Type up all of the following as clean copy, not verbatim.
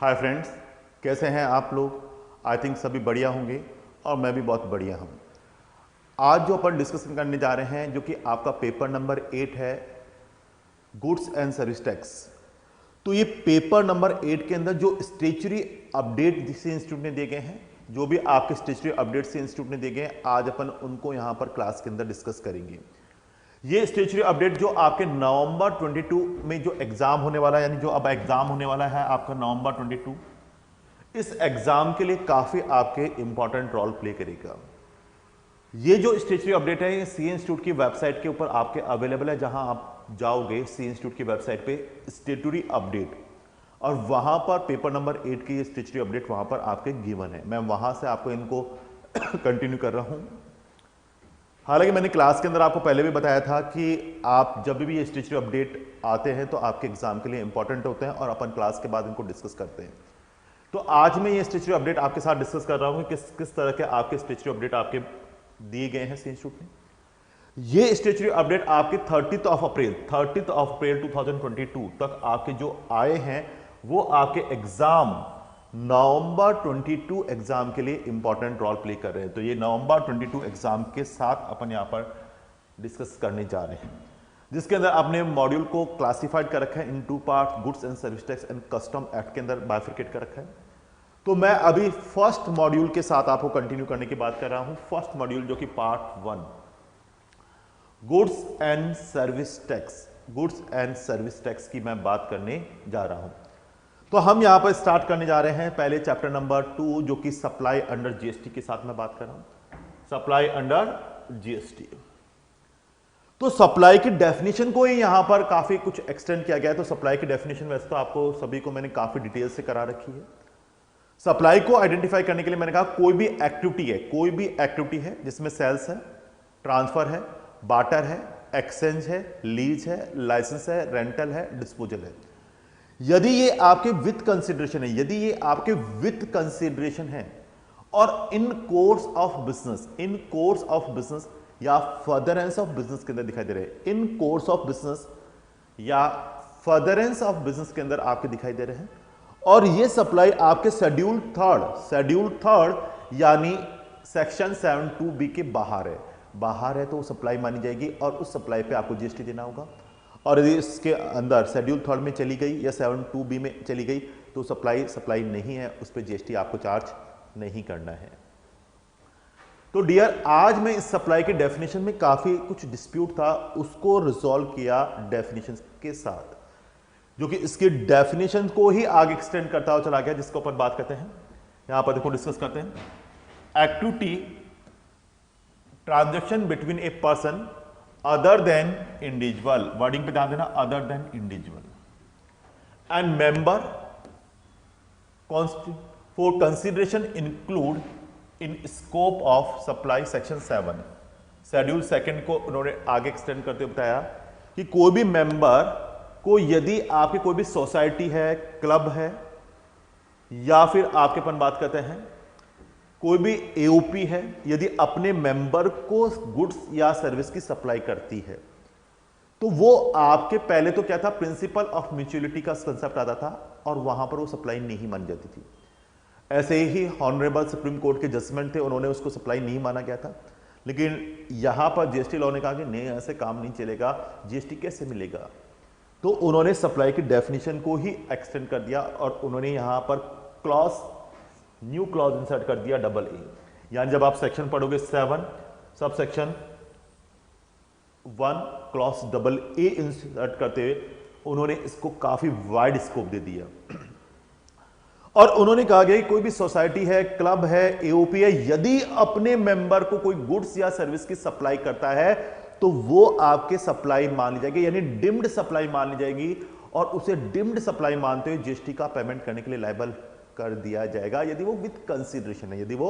Hi friends, कैसे हैं आप लोग। आई थिंक सभी बढ़िया होंगे और मैं भी बहुत बढ़िया हूँ। आज जो अपन डिस्कशन करने जा रहे हैं, जो कि आपका पेपर नंबर 8 है, गुड्स एंड सर्विस टैक्स। तो ये पेपर नंबर 8 के अंदर जो स्टेचुरी अपडेट सी इंस्टीट्यूट ने दिए गए हैं, जो भी आपके स्टेचुरी अपडेट से इंस्टीट्यूट ने दिए गए हैं, आज अपन उनको यहाँ पर क्लास के अंदर डिस्कस करेंगे। ये स्टेचुरी अपडेट जो आपके नवंबर 22 में जो एग्जाम होने वाला है, यानी जो अब एग्जाम होने वाला है आपका नवंबर 22, इस एग्जाम के लिए काफी आपके इंपॉर्टेंट रोल प्ले करेगा। ये जो स्टेचुरी अपडेट है, ये सी इंस्टीट्यूट की वेबसाइट के ऊपर आपके अवेलेबल है। जहां आप जाओगे सी इंस्टीट्यूट की वेबसाइट पे स्टेचुरी अपडेट, और वहां पर पेपर नंबर 8 की स्टेचुरी अपडेट वहां पर आपके गिवन है। मैं वहां से आपको इनको कंटिन्यू कर रहा हूं। हालांकि मैंने क्लास के अंदर आपको पहले भी बताया था कि आप जब भी ये स्टेचुरी अपडेट आते हैं तो आपके एग्जाम के लिए इंपॉर्टेंट होते हैं, और अपन क्लास के बाद इनको डिस्कस करते हैं। तो आज मैं ये स्टेचुरी अपडेट आपके साथ डिस्कस कर रहा हूं कि किस तरह के आपके स्टेचुरी अपडेट आपके दिए गए हैं सी इंस्टीट्यूट में। ये स्टेचुरी अपडेट आपके 30 अप्रैल 2022 तक आपके जो आए हैं, वो आपके एग्जाम नवंबर 22 एग्जाम के लिए इंपॉर्टेंट रोल प्ले कर रहे हैं। तो ये नवंबर 22 एग्जाम के साथ अपन यहां पर डिस्कस करने जा रहे हैं, जिसके अंदर आपने मॉड्यूल को क्लासिफाइड कर रखा है इन 2 part, goods and service tax and custom act के अंदर बाइफरकेट कर रखा है। तो मैं अभी फर्स्ट मॉड्यूल के साथ आपको कंटिन्यू करने की बात कर रहा हूं। फर्स्ट मॉड्यूल जो कि part 1, goods and service tax, goods and service tax की मैं बात करने जा रहा हूं। तो हम यहां पर स्टार्ट करने जा रहे हैं पहले चैप्टर नंबर 2, जो कि सप्लाई अंडर जीएसटी के साथ मैं बात कर रहा हूं। सप्लाई अंडर जीएसटी, तो सप्लाई की डेफिनेशन को ही यहां पर काफी कुछ एक्सटेंड किया गया है। तो सप्लाई की डेफिनेशन वैसे तो आपको सभी को मैंने काफी डिटेल से करा रखी है। सप्लाई को आइडेंटिफाई करने के लिए मैंने कहा कोई भी एक्टिविटी है जिसमें सेल्स है, ट्रांसफर है, बार्टर है, एक्सचेंज है, लीज है, लाइसेंस है, रेंटल है, डिस्पोजल है। यदि ये आपके विथ कंसिडरेशन है और इन कोर्स ऑफ बिजनेस या फर्दरेंस ऑफ बिजनेस के अंदर दिखाई दे रहे हैं, इन कोर्स ऑफ बिजनेस या फर्दरेंस ऑफ बिजनेस के अंदर आपके दिखाई दे रहे हैं, और ये सप्लाई आपके शेड्यूल थर्ड यानी सेक्शन 7(2)(b) के बाहर है तो सप्लाई मानी जाएगी, और उस सप्लाई पे आपको जीएसटी देना होगा। और यदि इसके अंदर शेड्यूल थर्ड में चली गई या 7(2)(b) में चली गई तो सप्लाई नहीं है, उस पर जीएसटी आपको चार्ज नहीं करना है। तो डियर, आज मैं इस सप्लाई के डेफिनेशन में काफी कुछ डिस्प्यूट था, उसको रिजॉल्व किया डेफिनेशन के साथ, जो कि इसके डेफिनेशन को ही आगे एक्सटेंड करता हुआ चला गया, जिसको अपन बात करते हैं। यहां पर देखो डिस्कस करते हैं, activity transaction between a person other than individual, wording पे ध्यान देना, other than individual, and member for consideration include in scope of supply section 7। Schedule second को उन्होंने आगे एक्सटेंड करते बताया कि कोई भी मेंबर को, यदि आपकी कोई भी सोसाइटी है, क्लब है, या फिर आपके अपन बात करते हैं कोई भी एओपी है, यदि अपने मेंबर को गुड्स या सर्विस की सप्लाई करती है, तो वो आपके पहले तो क्या था, प्रिंसिपल ऑफ म्यूचुअलिटी का कंसेप्ट आता था, और वहां पर वो सप्लाई नहीं मानी जाती थी। ऐसे ही ऑनरेबल सुप्रीम कोर्ट के जजमेंट थे, उन्होंने उसको सप्लाई नहीं माना गया था। लेकिन यहां पर जीएसटी लॉ ने कहा कि नहीं, ऐसे काम नहीं चलेगा, जीएसटी कैसे मिलेगा। तो उन्होंने सप्लाई की डेफिनेशन को ही एक्सटेंड कर दिया, और उन्होंने यहां पर न्यू क्लॉज इंसर्ट कर दिया, AA। यानी जब आप सेक्शन पढ़ोगे 7 sub section 1 clause AA insert करते हुए उन्होंने इसको काफी वाइड स्कोप दे दिया, और उन्होंने कहा गया कि कोई भी सोसाइटी है, क्लब है, एओपी है, यदि अपने मेंबर को कोई गुड्स या सर्विस की सप्लाई करता है तो वो आपके सप्लाई मान ली जाएगी, यानी डिम्ड सप्लाई मान ली जाएगी, और उसे डिम्ड सप्लाई मानते हुए जीएसटी का पेमेंट करने के लिए लायबल कर दिया जाएगा, यदि वो विथ कंसीडरेशन है, यदि वो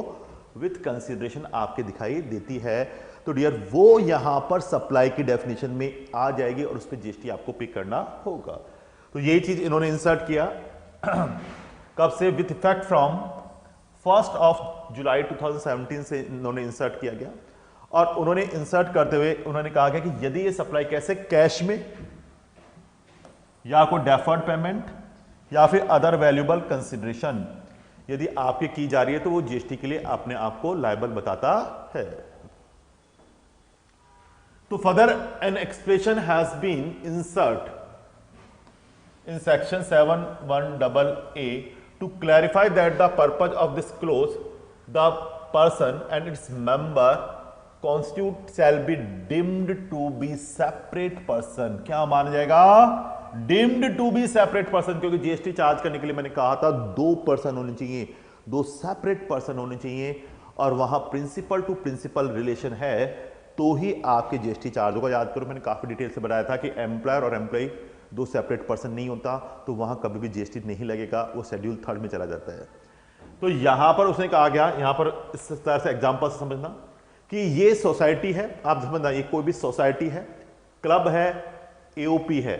विथ कंसीडरेशन आपके दिखाई देती है। तो डियर, वो यहां पर सप्लाई की डेफिनेशन में आ जाएगी, और उस पर जीएसटी आपको पे करना होगा। तो यही चीज इन्होंने इंसर्ट किया कब से, विथ इफेक्ट फ्रॉम 1 जुलाई 2017 से इन्होंने इंसर्ट किया गया। और उन्होंने इंसर्ट करते हुए उन्होंने कहा गया कि यदि ये सप्लाई कैसे, कैश में या कोई डेफर्ड पेमेंट या फिर अदर वैल्यूएबल कंसिडरेशन यदि आपकी की जा रही है तो वो जीएसटी के लिए अपने आप को लायबल बताता है। तो further an expression has been insert in section 71AA to clarify that the purpose of this clause, the person and its member constitute shall be deemed to be separate person। क्या माना जाएगा? deemed to be separate person, क्योंकि GST charge करने के लिए मैंने कहा था दो पर्सन होने चाहिए, दो सेपरेट पर्सन होने चाहिए और वहां प्रिंसिपल टू प्रिंसिपल रिलेशन है तो ही आपके जीएसटी चार्ज होगा। याद करो मैंने काफी डिटेल से बताया था कि एम्प्लॉयर और एम्प्लॉय दो सेपरेट पर्सन नहीं होता तो वहां कभी भी जीएसटी नहीं लगेगा, वो शेड्यूल 3 में चला जाता है। तो यहां पर उसने कहा गया, यहां पर इस तरह से एग्जांपल से समझना कि ये सोसाइटी है, आप समझना ये कोई भी सोसाइटी है, क्लब है, एओपी है,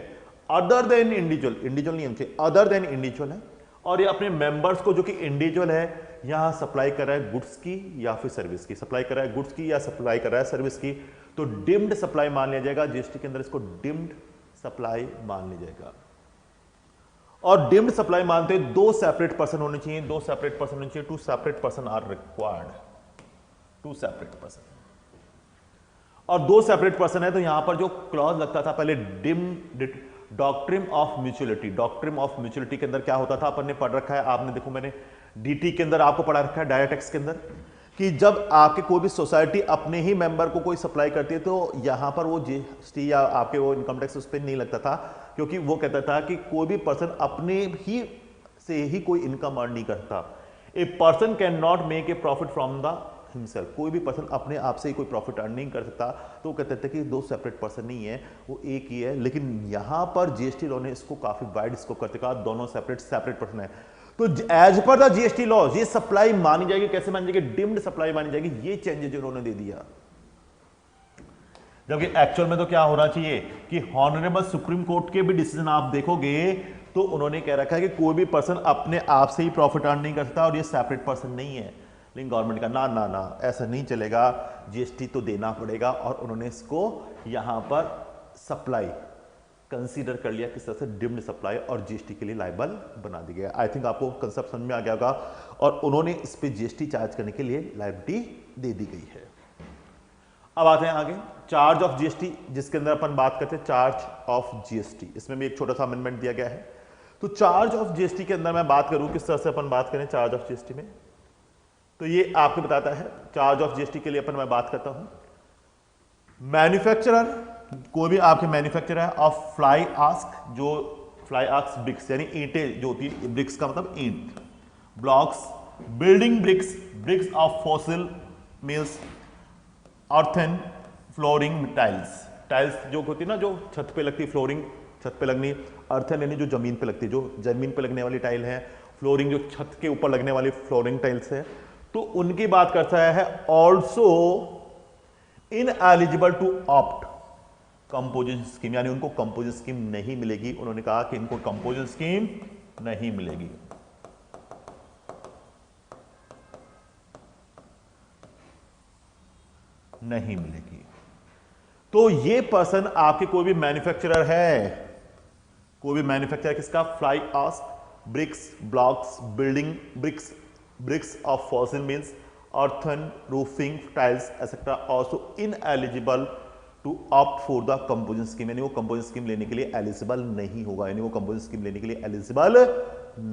अदर देन इंडिविजुअल, इंडिविजुअल नहीं होना चाहिए, अदर देन इंडिविजुअल है और ये अपने मेंबर्स को जो कि इंडिविजुअल है यहां सप्लाई कर रहा है गुड्स की या फिर सर्विस की, सप्लाई कर रहा है गुड्स की या सप्लाई कर रहा है सर्विस की, तो डिम्ड सप्लाई मान लिया जाएगा। जीएसटी के अंदर इसको डिम्ड सप्लाई मान लिया जाएगा। और डिम्ड सप्लाई मानते दो सेपरेट पर्सन होने चाहिए, दो सेपरेट पर्सन होने चाहिए, two separate person are required, two separate person. और दो सेपरेट पर्सन है तो यहां पर जो क्लॉज लगता था पहले deemed, doctrine of mutuality, doctrine of mutuality के अंदर क्या होता था अपन ने पढ़ रखा है, आपने देखो मैंने डीटी के अंदर आपको पढ़ा रखा है, डायरेक्ट टैक्स के अंदर, कि जब आपके कोई भी सोसाइटी अपने ही मेंबर को कोई सप्लाई करती है तो यहां पर वो जीएसटी या आपके वो इनकम टैक्स उस पर नहीं लगता था, क्योंकि वो कहता था कि कोई भी पर्सन अपने ही से ही कोई इनकम अर्न नहीं करता। A person can not make a profit from the himself, कोई भी पर्सन अपने आप से ही कोई प्रॉफिट अर्न नहीं कर सकता, तो वो कहते थे कि दो सेपरेट पर्सन नहीं है, वो एक ही है। लेकिन यहां पर जीएसटी लॉ ने इसको काफी वाइड स्कोप करते कहा दोनों सेपरेट पर्सन है। तो as per the GST law ये सप्लाई मानी जाएगी, कैसे मानी जाएगी? डिम्ड सप्लाई मानी जाएगी। ये चेंजेस उन्होंने दे दिया, जबकि एक्चुअल में तो क्या होना चाहिए कि हॉनरेबल सुप्रीम कोर्ट के भी डिसीजन आप देखोगे तो उन्होंने कह रखा है कि कोई भी पर्सन अपने आप से ही प्रॉफिट अर्न नहीं कर सकता और ये सेपरेट पर्सन नहीं है। लेकिन गवर्नमेंट का ना ना ना ऐसा नहीं चलेगा, जीएसटी तो देना पड़ेगा, और उन्होंने इसको यहां पर सप्लाई कंसीडर कर लिया किस तरह से डिम्ड सप्लाई और जीएसटी के लिए लायबल बना दिया गया। आई थिंक आपको कंसेप्ट समझ में आ गया होगा और उन्होंने इस पे जीएसटी चार्ज करने के लिए लायबिलिटी दे दी गई है। अब आते हैं आगे, चार्ज ऑफ जीएसटी, जिसके अंदर अपन बात करते हैं चार्ज ऑफ जीएसटी। इसमें भी एक छोटा सा अमेंडमेंट दिया गया है। तो चार्ज ऑफ जीएसटी के अंदर मैं बात करूं किस तरह से अपन बात करें चार्ज ऑफ जीएसटी में, तो ये आपको बताता है चार्ज ऑफ जीएसटी के लिए अपन मैं बात करता हूं, मैन्युफैक्चरर, कोई भी आपके मैन्युफैक्चरर है ऑफ फ्लाई आस्क, जो फ्लाई आस्क ब्रिक्स यानी ईंटें जो होती है, ब्रिक्स का मतलब ईंट, blocks, building bricks, bricks of fossil mills, earthen, flooring, tiles, tiles जो होती है ना जो छत पे लगती है, फ्लोरिंग छत पे लगनी, अर्थन यानी जो जमीन पे लगती है, जो जमीन पे लगने वाली टाइल है, फ्लोरिंग जो छत के ऊपर लगने वाली फ्लोरिंग टाइल्स है, तो उनकी बात करता है also in eligible to opt composition scheme, यानी उनको कंपोजिशन स्कीम नहीं मिलेगी। उन्होंने कहा कि इनको कंपोजिशन स्कीम नहीं मिलेगी। नहीं मिलेगी। तो ये पर्सन आपके कोई भी मैन्युफैक्चरर है, कोई भी मैन्युफैक्चरर किसका, fly ash, bricks, blocks, building bricks, bricks of fossil means earthen, roofing, tiles etc. also ineligible to opt for the composition scheme, यानी वो composition scheme लेने के लिए एलिजिबल नहीं होगा, यानी वो composition scheme लेने के लिए एलिजिबल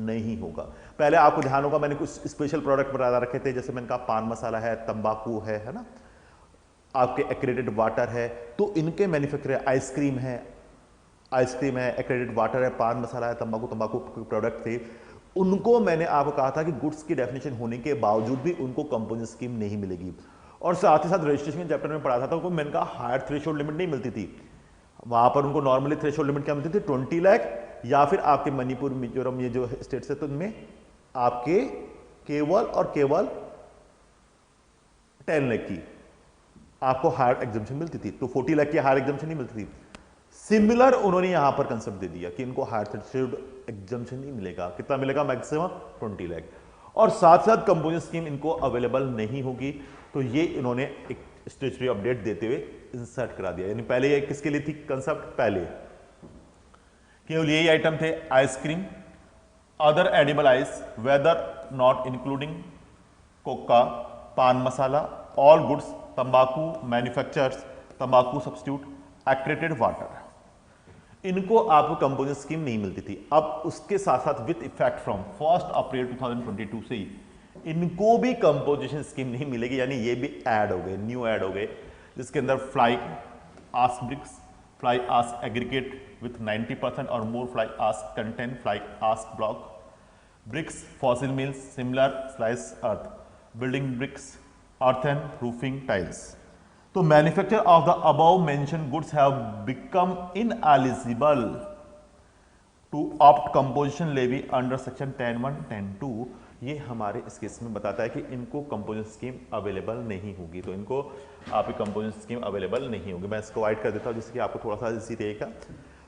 नहीं होगा। पहले आपको ध्यान होगा मैंने कुछ स्पेशल प्रोडक्ट बता रखे थे, जैसे मैंने कहा पान मसाला है, तंबाकू है ना, आपके एक्रेडिटेड वाटर है, तो इनके मैन्युफैक्चरर आइसक्रीम है, एक्रेडिटेड वाटर है, पान मसाला है, तंबाकू प्रोडक्ट थे, उनको मैंने आपको कहा था कि गुड्स की डेफिनेशन होने के बावजूद भी उनको कंपोजिशन स्कीम नहीं मिलेगी। और साथ ही साथ रजिस्ट्रेशन चैप्टर में पढ़ा था तो उनको मैंने कहा हायर थ्रेशोल्ड लिमिट नहीं मिलती थी, वहां पर उनको नॉर्मली थ्रेशोल्ड लिमिट क्या मिलती थी, 20 लाख, या फिर आपके मणिपुर, मिजोरम, ये जो स्टेट्स है तो इनमें आपके केवल और केवल 10 लाख की आपको हायर एग्जम्पशन मिलती थी, तो 40 लाख की हायर एग्जम्पशन नहीं मिलती थी। सिमिलर उन्होंने यहां पर कंसेप्ट दे दिया कि इनको हायर थ्रेशोल्ड एग्जम्पशन नहीं मिलेगा, कितना मिलेगा, मैक्सिमम 20 लाख, और साथ साथ कंपोजिशन स्कीम इनको अवेलेबल नहीं होगी। तो ये इन्होंने एक स्टेचुटरी अपडेट देते हुए इंसर्ट करा दिया, यानी पहले ये किसके लिए थी कंसेप्ट, पहले केवल यही आइटम थे, ice cream, other edible ice whether not including cocoa, pan masala, all goods, तंबाकू मैन्युफैक्चरर्स, तंबाकू सब्स्टिट्यूट, एक्रेटेड वाटर, इनको आपको कंपोजिशन स्कीम नहीं मिलती थी। अब उसके साथ साथ विथ इफेक्ट फ्रॉम 1 अप्रैल 2022 से ही इनको भी कंपोजिशन स्कीम नहीं मिलेगी, यानी ये भी ऐड हो गए, न्यू ऐड हो गए, जिसके अंदर fly ash bricks, fly ash aggregate with 90% or more fly ash content, fly ash block, bricks, fossil mills, similar slice earth, building bricks, earthen roofing tiles. So manufacture of the above mentioned goods have become ineligible to opt composition levy under section 10(1), 10(2). ये हमारे इस case में बताता है कि इनको composition scheme available नहीं होगी, तो इनको आपकी कंपोजिशन स्कीम अवेलेबल नहीं होगी। मैं इसको वाइट कर देता हूँ जिससे कि आपको थोड़ा सा इजी रहेगा।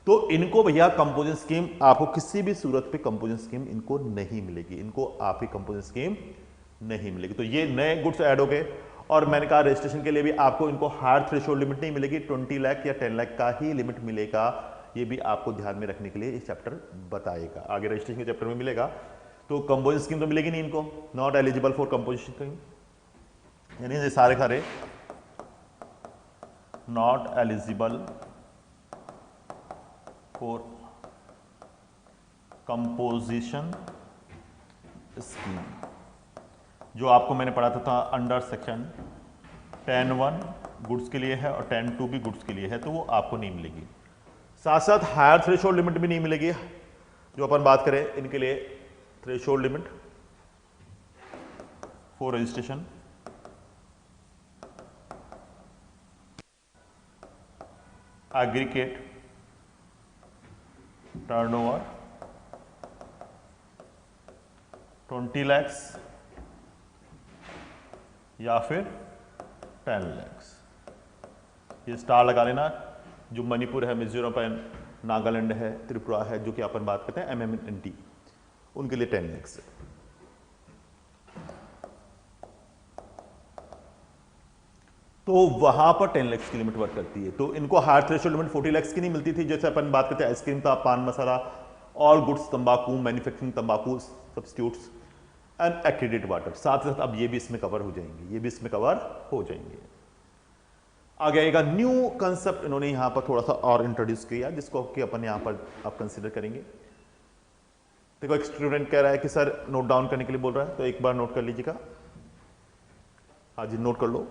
तो इनको भैया कंपोजिशन स्कीम आपको किसी भी सूरत पे कंपोजिशन स्कीम इनको नहीं मिलेगी, इनको आपकी कंपोजिशन स्कीम नहीं मिलेगी। तो ये नए गुड्स ऐड हो गए, और मैंने कहा रजिस्ट्रेशन के लिए भी आपको इनको हायर थ्रेशोल्ड लिमिट नहीं मिलेगी, 20 लाख या 10 लाख का ही लिमिट मिलेगा। ये भी आपको ध्यान में रखने के लिए इस चैप्टर बताएगा, आगे रजिस्ट्रेशन के चैप्टर में मिलेगा। तो कंपोजिशन स्कीम तो मिलेगी नहीं इनको, not eligible for composition scheme, यानी ये सारे खारे not eligible for composition scheme. जो आपको मैंने पढ़ा था अंडर सेक्शन 10(1) गुड्स के लिए है और 10(2) भी गुड्स के लिए है, तो वो आपको नहीं मिलेगी। साथ साथ हायर थ्रेशोल्ड लिमिट भी नहीं मिलेगी। जो अपन बात करें इनके लिए threshold limit for registration, aggregate turnover 20 lakh या फिर 10 लाख। ये स्टार लगा लेना। जो मणिपुर है, मिजोरम है, नागालैंड है, त्रिपुरा है, जो कि अपन बात करते हैं MMNT, उनके लिए 10 लाख से। तो वहां पर 10 लाख की लिमिट वर्क करती है। तो इनको हायर थ्रेशोल्ड लिमिट 40 लाख की नहीं मिलती थी, जैसे अपन बात करते हैं आइसक्रीम था, पान मसाला, ऑल गुड्स, तंबाकू मैन्युफैक्चरिंग, तंबाकू सब्स्टिट्यूट्स एंड एक्रेडिटेड वाटर। साथ साथ अब ये भी इसमें कवर हो जाएंगे, ये भी इसमें कवर हो जाएंगे। आगे आएगा न्यू कंसेप्ट, इन्होंने यहां पर थोड़ा सा और इंट्रोड्यूस किया, जिसको कि अपन यहां पर आप कंसीडर करेंगे। देखो एक स्टूडेंट कह रहा है कि सर नोट डाउन करने के लिए बोल रहा है, तो एक बार नोट कर लीजिएगा। हाँ जी, नोट कर लो।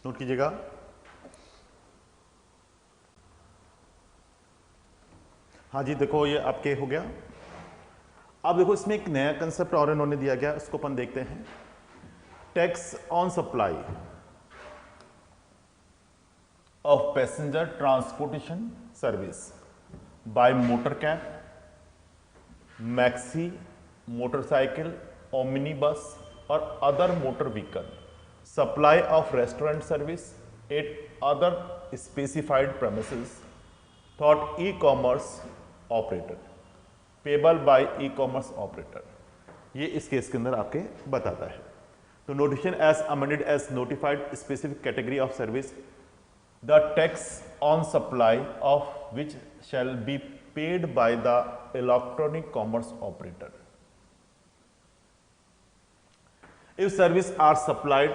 नोट कीजिएगा। हाँ जी, देखो ये आपके हो गया। अब देखो इसमें एक नया कंसेप्ट और इन्होंने दिया गया, उसको अपन देखते हैं। Tax on supply of passenger transportation service by motor cab, maxi, motorcycle, omni bus और other motor vehicle, supply of restaurant service at other specified premises through e commerce operator, payable by e commerce operator. ये इस case के अंदर आपके बताता है। तो notification as amended as notified specific category of service the tax on supply of which shall be paid by the electronic commerce operator if service are supplied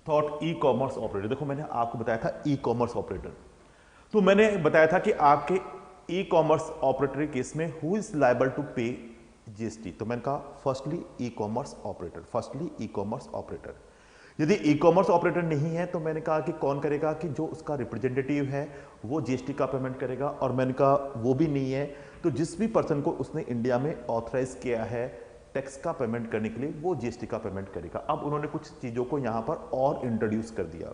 through e commerce operator. देखो मैंने आपको बताया था ई commerce operator, तो मैंने बताया था कि आपके ई कॉमर्स ऑपरेटर के केस में who is liable to pay GST. तो मैंने कहा फर्स्टली ई कॉमर्स ऑपरेटर, फर्स्टली ई कॉमर्स ऑपरेटर। यदि ई कॉमर्स ऑपरेटर नहीं है तो मैंने कहा कि कौन करेगा, कि जो उसका रिप्रेजेंटेटिव है वो जीएसटी का पेमेंट करेगा, और मैंने कहा वो भी नहीं है तो जिस भी पर्सन को उसने इंडिया में ऑथराइज किया है टैक्स का पेमेंट करने के लिए वो जीएसटी का पेमेंट करेगा। अब उन्होंने कुछ चीज़ों को यहाँ पर और इंट्रोड्यूस कर दिया,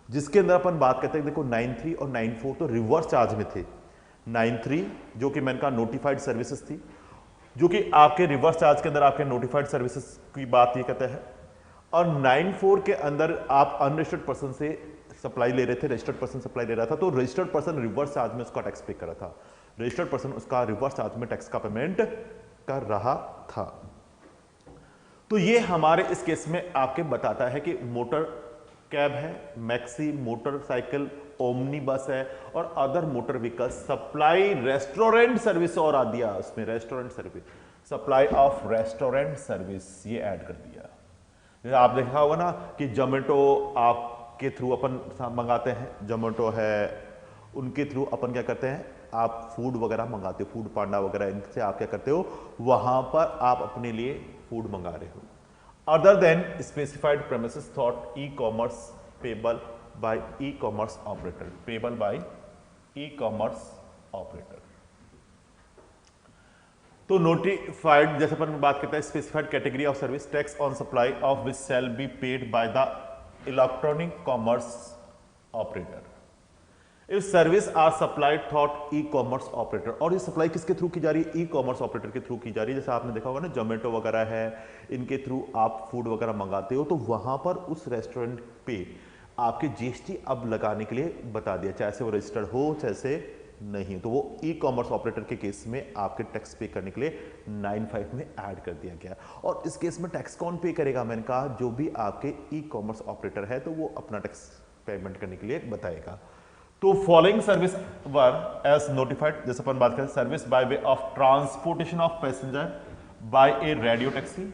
जिसके अंदर अपन बात करते हैं। देखो 9(3) और 9(4) तो रिवर्स चार्ज में थे। 9(3) जो कि मैंने कहा नोटिफाइड सर्विसेज थी, जो कि आपके रिवर्स चार्ज के अंदर आपके नोटिफाइड सर्विसेज की बात ये कहता है, और 9(4) के अंदर आप अनरजिस्टर्ड पर्सन से सप्लाई ले रहे थे, रजिस्टर्ड पर्सन सप्लाई ले रहा था, तो रजिस्टर्ड पर्सन रिवर्स चार्ज में उसका टैक्स पे कर रहा था, रजिस्टर्ड पर्सन उसका रिवर्स चार्ज में टैक्स का पेमेंट कर रहा था। तो ये हमारे इस केस में आपके बताता है कि मोटर कैब है, मैक्सी मोटरसाइकिल, ओमनी बस है और other motor vehicle supply restaurant service, और आ दिया उसमें restaurant service, supply of restaurant service ये ऐड कर दिया। जैसे आप देखा होगा ना कि जोमेटो आपके थ्रू अपन मंगाते हैं, जोमेटो है उनके थ्रू अपन क्या करते हैं, आप फूड वगैरह मंगाते हो, फूड पांडा वगैरह, इनसे आप क्या करते हो, वहां पर आप अपने लिए फूड मंगा रहे हो। Other than specified premises through e commerce payable by e commerce operator, payable by e commerce operator. तो नोटिफाइड, जैसे अपन बात करते हैं specified category of service tax on supply of which shall be paid by the electronic commerce operator if service are supplied through e commerce operator. और ये supply किसके through की जा रही है, ई कॉमर्स ऑपरेटर के थ्रू की जा रही है। जैसे आपने देखा होगा ना जोमेटो वगैरह है, इनके थ्रू आप फूड वगैरह मंगाते हो, तो वहां पर उस रेस्टोरेंट पे आपके जीएसटी अब लगाने के लिए बता दिया, चाहे से वो रजिस्टर्ड हो चाहे से नहीं, तो वो ई कॉमर्स ऑपरेटर के केस में आपके टैक्स पे करने के लिए 9(5) में ऐड कर दिया गया। और इस केस में टैक्स कौन पे करेगा, मैंने कहा जो भी आपके ई कॉमर्स ऑपरेटर है तो वो अपना टैक्स पेमेंट करने के लिए बताएगा। तो following service were as notified, जैसे अपन बात करें service by way of transportation of passenger by a radio taxi,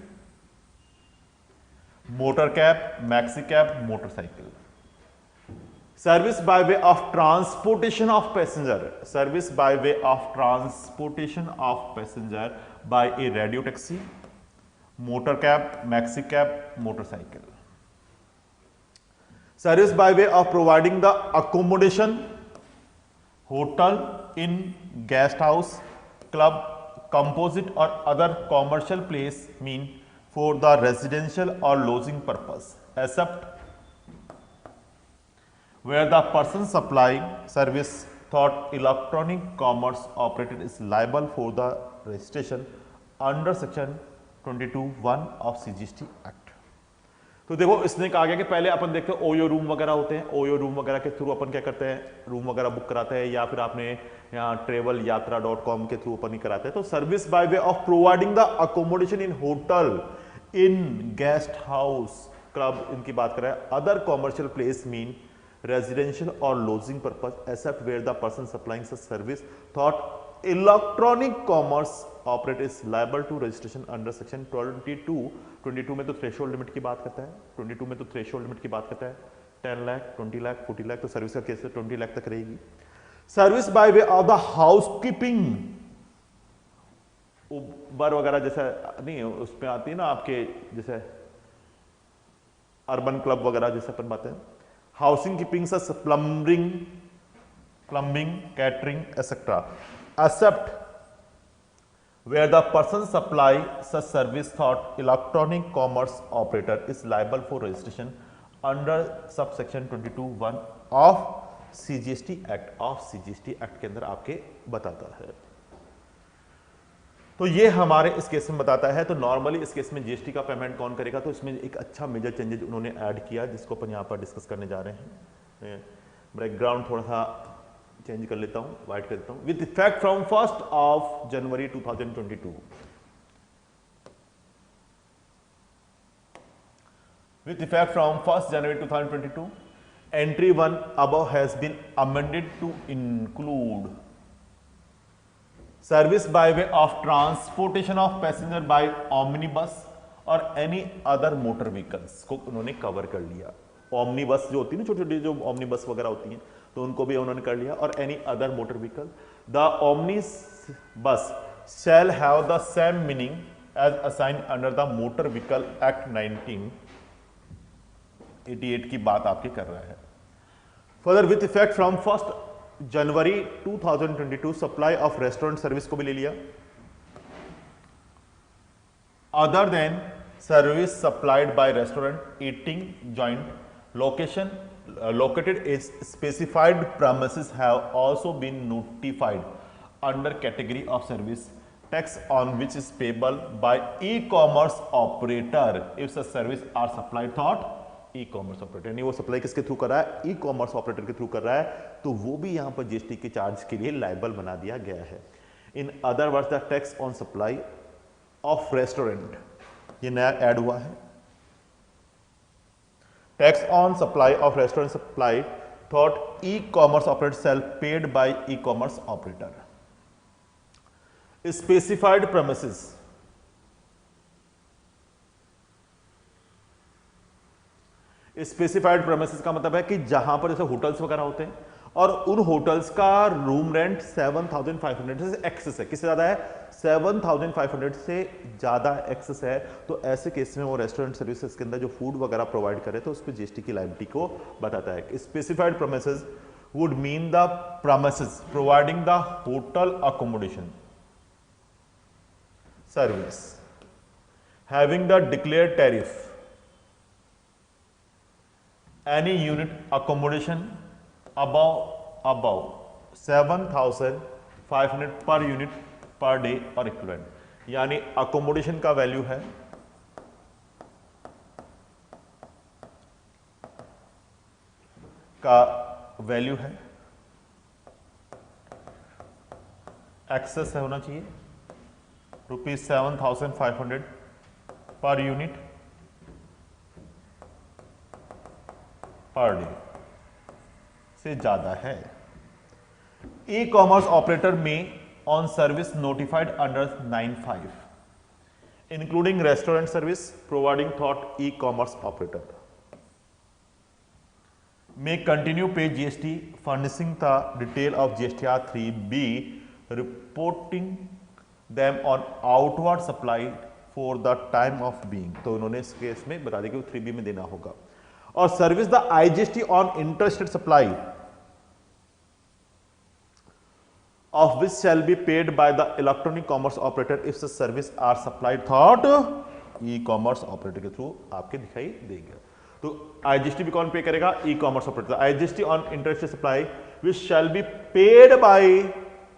motor cab, maxi cab, motorcycle. Service by way of transportation of passenger, service by way of transportation of passenger by a radio taxi, motor cab, maxi cab, motorcycle. Service by way of providing the accommodation, hotel, inn, guest house, club, composite और other commercial place mean for the residential और lodging purpose except where the person supplying service thought electronic commerce operator is liable for the registration under section 22(1) of CGST Act। तो देखो इसने कहा गया कि पहले अपन देखते हैं ओयो रूम वगैरह होते हैं, ओयो रूम वगैरह के थ्रू अपन क्या करते हैं, रूम वगैरह बुक कराते हैं, या फिर आपने यहाँ ट्रेवल यात्रा.com के थ्रू अपन ही कराते हैं। तो service by way of providing the accommodation in hotel, inn, guest house, club, इनकी बात कर रहा है, other commercial place mean residential or lodging purpose except where the person supplying such service thought electronic commerce operator is liable to registration under section 22 में तो threshold limit की बात करता है, 22 में तो थ्रेशोल्ड लिमिट की बात करता है 10 लाख, 20 लाख, 40 लाख, तो सर्विस का केस 20 लाख तक रहेगी। Service by way of the housekeeping, Uber वगैरह जैसा नहीं उसमें आती है ना आपके, जैसे अर्बन क्लब वगैरह जैसे अपन बातें, housing keeping such plumbing, catering etcetera, except where the person supply such service through electronic commerce operator is liable for registration under sub section 22(1) of CGST act, of CGST act के अंदर आपके बताता है। तो ये हमारे इस केस में बताता है। तो नॉर्मली इस केस में जीएसटी का पेमेंट कौन करेगा, तो इसमें एक अच्छा मेजर चेंजेस उन्होंने ऐड किया जिसको अपन यहाँ पर डिस्कस करने जा रहे हैं। बैकग्राउंड थोड़ा सा चेंज कर लेता हूँ, वाइट कर देता हूँ। With effect from 1 January 2022, with effect from 1 January 2022, Entry 1 above has been amended to include service by way of transportation of passenger by omnibus और एनी अदर मोटर व्हीकल्स को उन्होंने कवर कर लिया। ओमनीबस जो होती है ना, छोटी छोटी जो ओमनीबस वगैरह होती हैं, तो उनको भी उन्होंने कर लिया। और any other motor vehicle, the omni bus shall have the same meaning as assign under the motor vehicle act 1988 की बात आपके कर रहा है। Further with effect from 1 January 2022 supply of restaurant service को भी ले लिया। Other than service supplied by restaurant eating joint location located is specified premises have also been notified under category of service tax on which is payable by e-commerce operator if the service are supplied thought e-commerce operator, यानी वो supply किसके through कर रहा है? E-commerce operator के through कर रहा है, तो वो भी यहां पर जीएसटी के चार्ज के लिए लायबल बना दिया गया है। इन other words the tax on supply of restaurant, ये नया ऐड हुआ है। Tax on supply of restaurant supply thought e-commerce operator shall paid by e-commerce operator. Specified premises, specified premises का मतलब है कि जहां पर जैसे होटल्स वगैरह होते हैं और उन होटल्स का रूम रेंट 7,500 से एक्सेस है। किससे ज्यादा है? 7,500 से ज्यादा एक्सेस है, तो ऐसे केस में वो रेस्टोरेंट सर्विसेज के अंदर जो फूड वगैरह प्रोवाइड करे तो उस पर जीएसटी की लायबिलिटी को बताता है। Specified premises would mean the premises providing the hotel accommodation service having the declared tariff, any unit accommodation above 7,500 per unit per day or equivalent, यानी अकोमोडेशन का वैल्यू है एक्सेस है होना चाहिए ₹7,500 पर यूनिट पर डे से ज्यादा है। E commerce operator में on service notified under 9(5) including restaurant service providing thought e commerce operator may continue pay GST furnishing the detail of GSTR 3B reporting them on outward supply for the time of being, तो उन्होंने इस case में बता दिया कि 3B में देना होगा। और service the IGST on interstate supply of which shall be paid by the electronic commerce operator if the service are supplied through e commerce operator के थ्रू आपके दिखाई देंगे। तो IGST भी कौन पे करेगा? E commerce operator. IGST on interstate supply which shall be paid by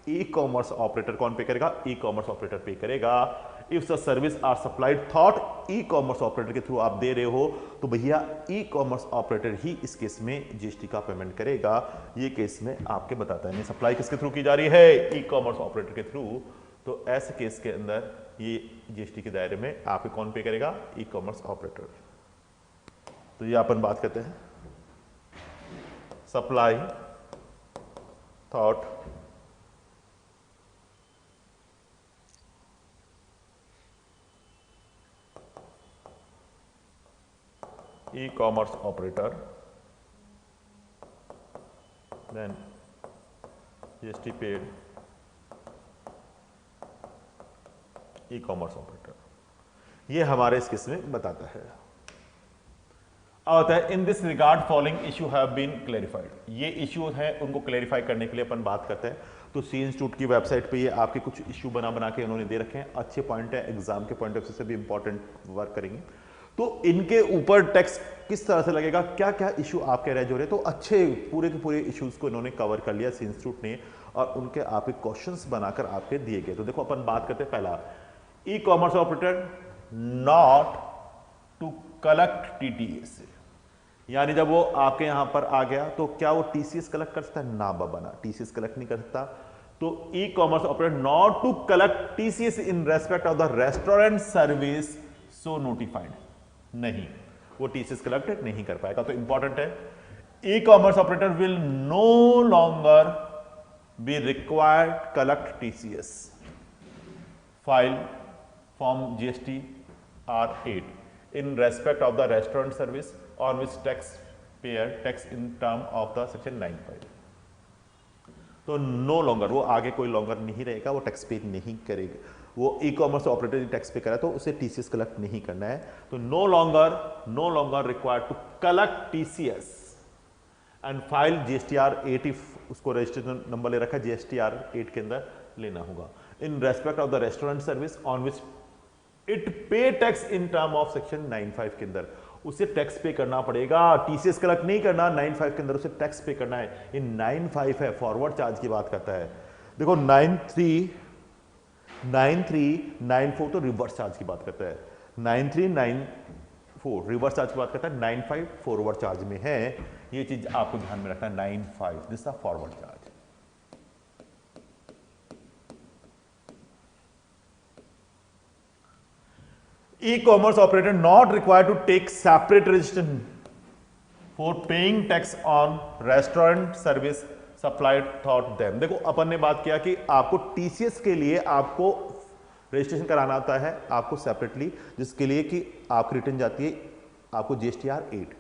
e commerce operator कौन pay करेगा? ई कॉमर्स ऑपरेटर पे करेगा। If the service are supplied through e commerce operator के through आप दे रहे हो तो भैया ई कॉमर्स ऑपरेटर ही इस केस में जीएसटी का पेमेंट करेगा। ये केस में आपके बताता है। सप्लाई किसके थ्रू की जा रही है? ई कॉमर्स ऑपरेटर के थ्रू। तो ऐसे केस के अंदर ये जीएसटी के दायरे में आपके कौन पे करेगा? E commerce operator. तो ये अपन बात करते हैं supply thought e-commerce operator, then GST paid e-commerce operator, ये हमारे इस केस में बताता है। अब आता है in this regard following issue have been clarified, ये इशू है उनको क्लैरिफाई करने के लिए अपन बात करते हैं। तो सी इंस्टीट्यूट की वेबसाइट पे ये आपके कुछ इशू बना के उन्होंने दे रखे हैं, अच्छे पॉइंट है, एग्जाम के पॉइंट ऑफ व्यू से भी इंपॉर्टेंट वर्क करेंगे। तो इनके ऊपर टैक्स किस तरह से लगेगा, क्या क्या इशू आपके रह जो रहे, तो अच्छे पूरे के पूरे इश्यूज को इन्होंने कवर कर लिया सी इंस्टीट्यूट ने, और उनके आपके क्वेश्चंस बनाकर आपके दिए गए। तो देखो अपन बात करते हैं पहला, e commerce operator not to collect TTS, यानी जब वो आपके यहां पर आ गया तो क्या वो टीसीएस कलेक्ट कर सकता है? ना बाबा ना, टीसीएस कलेक्ट नहीं कर सकता। तो e commerce operator not to collect TCS in respect of the restaurant service so notified, नहीं, वो टीसीएस कलेक्ट नहीं कर पाएगा। तो इंपॉर्टेंट है, E-commerce operator will no longer be required to collect TCS, file form GST R8 in respect of the restaurant service on which taxpayer tax in term of the section 95. तो no longer, वो आगे कोई longer नहीं रहेगा, वो tax पे नहीं करेगा, वो ई कॉमर्स ऑपरेटर टैक्स पे करा तो उसे टीसीएस कलेक्ट नहीं करना है। तो no longer required to collect TCS and file GSTR 8 if उसको रजिस्ट्रेशन नंबर ले रखा है जीएसटीआर 8 के अंदर लेना होगा in respect of the restaurant service on which it pay tax in term of section 95 के अंदर उसे टैक्स पे करना पड़ेगा, टीसीएस कलेक्ट नहीं करना, 95 के अंदर उसे टैक्स पे करना है। ये 95 है, फॉरवर्ड चार्ज की बात करता है। देखो 9394 तो रिवर्स चार्ज की बात करता है, 9394 रिवर्स चार्ज की बात करता है, 95 फॉरवर्ड चार्ज में है। ये चीज आपको ध्यान में रखना है, 95 this is forward charge. E-commerce operator not required to take separate registration for paying tax on restaurant service supplied thought them। देखो अपन ने बात किया कि आपको TCS के लिए आपको रजिस्ट्रेशन कराना आता है आपको सेपरेटली, जिसके लिए कि आपकी रिटर्न जाती है आपको GSTR 8।